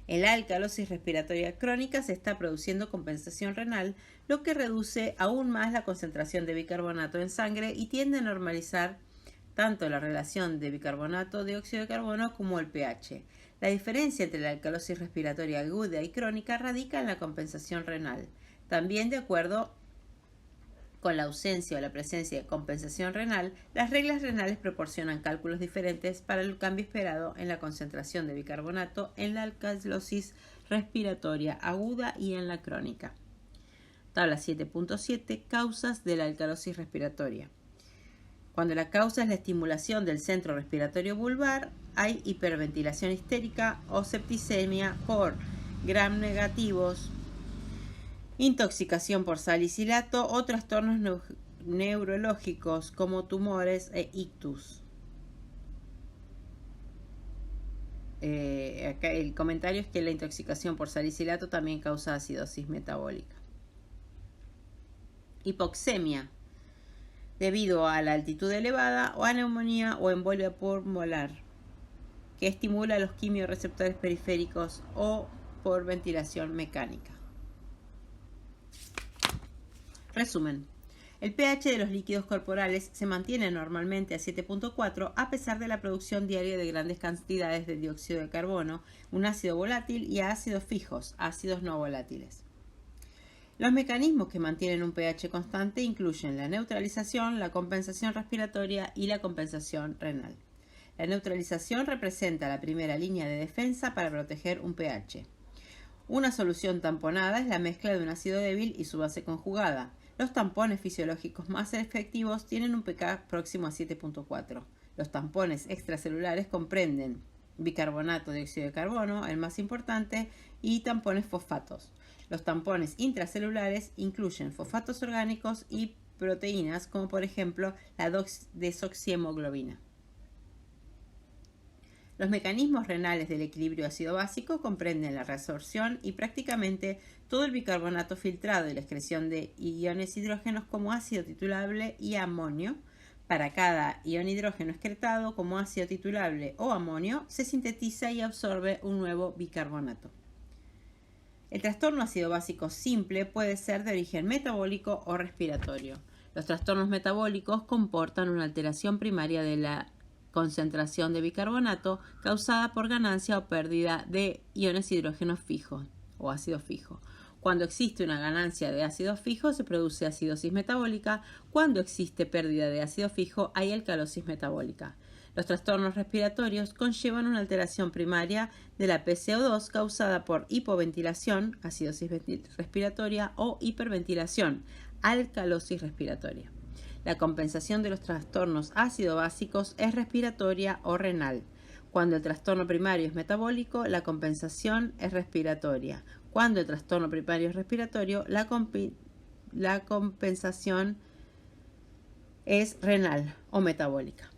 En la alcalosis respiratoria crónica se está produciendo compensación renal, lo que reduce aún más la concentración de bicarbonato en sangre y tiende a normalizar tanto la relación de bicarbonato-dióxido de carbono como el pH. La diferencia entre la alcalosis respiratoria aguda y crónica radica en la compensación renal. También, de acuerdo con la ausencia o la presencia de compensación renal, las reglas renales proporcionan cálculos diferentes para el cambio esperado en la concentración de bicarbonato en la alcalosis respiratoria aguda y en la crónica. Tabla 7.7. Causas de la alcalosis respiratoria. Cuando la causa es la estimulación del centro respiratorio vulvar, hay hiperventilación histérica o septicemia por gram negativos, intoxicación por salicilato o trastornos neurológicos como tumores e ictus. Acá el comentario es que la intoxicación por salicilato también causa acidosis metabólica. Hipoxemia, debido a la altitud elevada o a neumonía o embolia pulmonar, que estimula los quimiorreceptores periféricos o por ventilación mecánica. Resumen. El pH de los líquidos corporales se mantiene normalmente a 7.4 a pesar de la producción diaria de grandes cantidades de dióxido de carbono, un ácido volátil y ácidos fijos, ácidos no volátiles. Los mecanismos que mantienen un pH constante incluyen la neutralización, la compensación respiratoria y la compensación renal. La neutralización representa la primera línea de defensa para proteger un pH. Una solución tamponada es la mezcla de un ácido débil y su base conjugada. Los tampones fisiológicos más efectivos tienen un pK próximo a 7.4. Los tampones extracelulares comprenden bicarbonato, dióxido de carbono, el más importante, y tampones fosfatos. Los tampones intracelulares incluyen fosfatos orgánicos y proteínas, como por ejemplo la desoxihemoglobina. Los mecanismos renales del equilibrio ácido-básico comprenden la reabsorción y prácticamente todo el bicarbonato filtrado y la excreción de iones hidrógenos como ácido titulable y amonio. Para cada ion hidrógeno excretado como ácido titulable o amonio, se sintetiza y absorbe un nuevo bicarbonato. El trastorno ácido-básico simple puede ser de origen metabólico o respiratorio. Los trastornos metabólicos comportan una alteración primaria de la concentración de bicarbonato causada por ganancia o pérdida de iones hidrógenos fijos o ácido fijo. Cuando existe una ganancia de ácido fijo se produce acidosis metabólica. Cuando existe pérdida de ácido fijo hay alcalosis metabólica. Los trastornos respiratorios conllevan una alteración primaria de la PCO2 causada por hipoventilación, acidosis respiratoria, o hiperventilación, alcalosis respiratoria. La compensación de los trastornos ácido-básicos es respiratoria o renal. Cuando el trastorno primario es metabólico, la compensación es respiratoria. Cuando el trastorno primario es respiratorio, la compensación es renal o metabólica.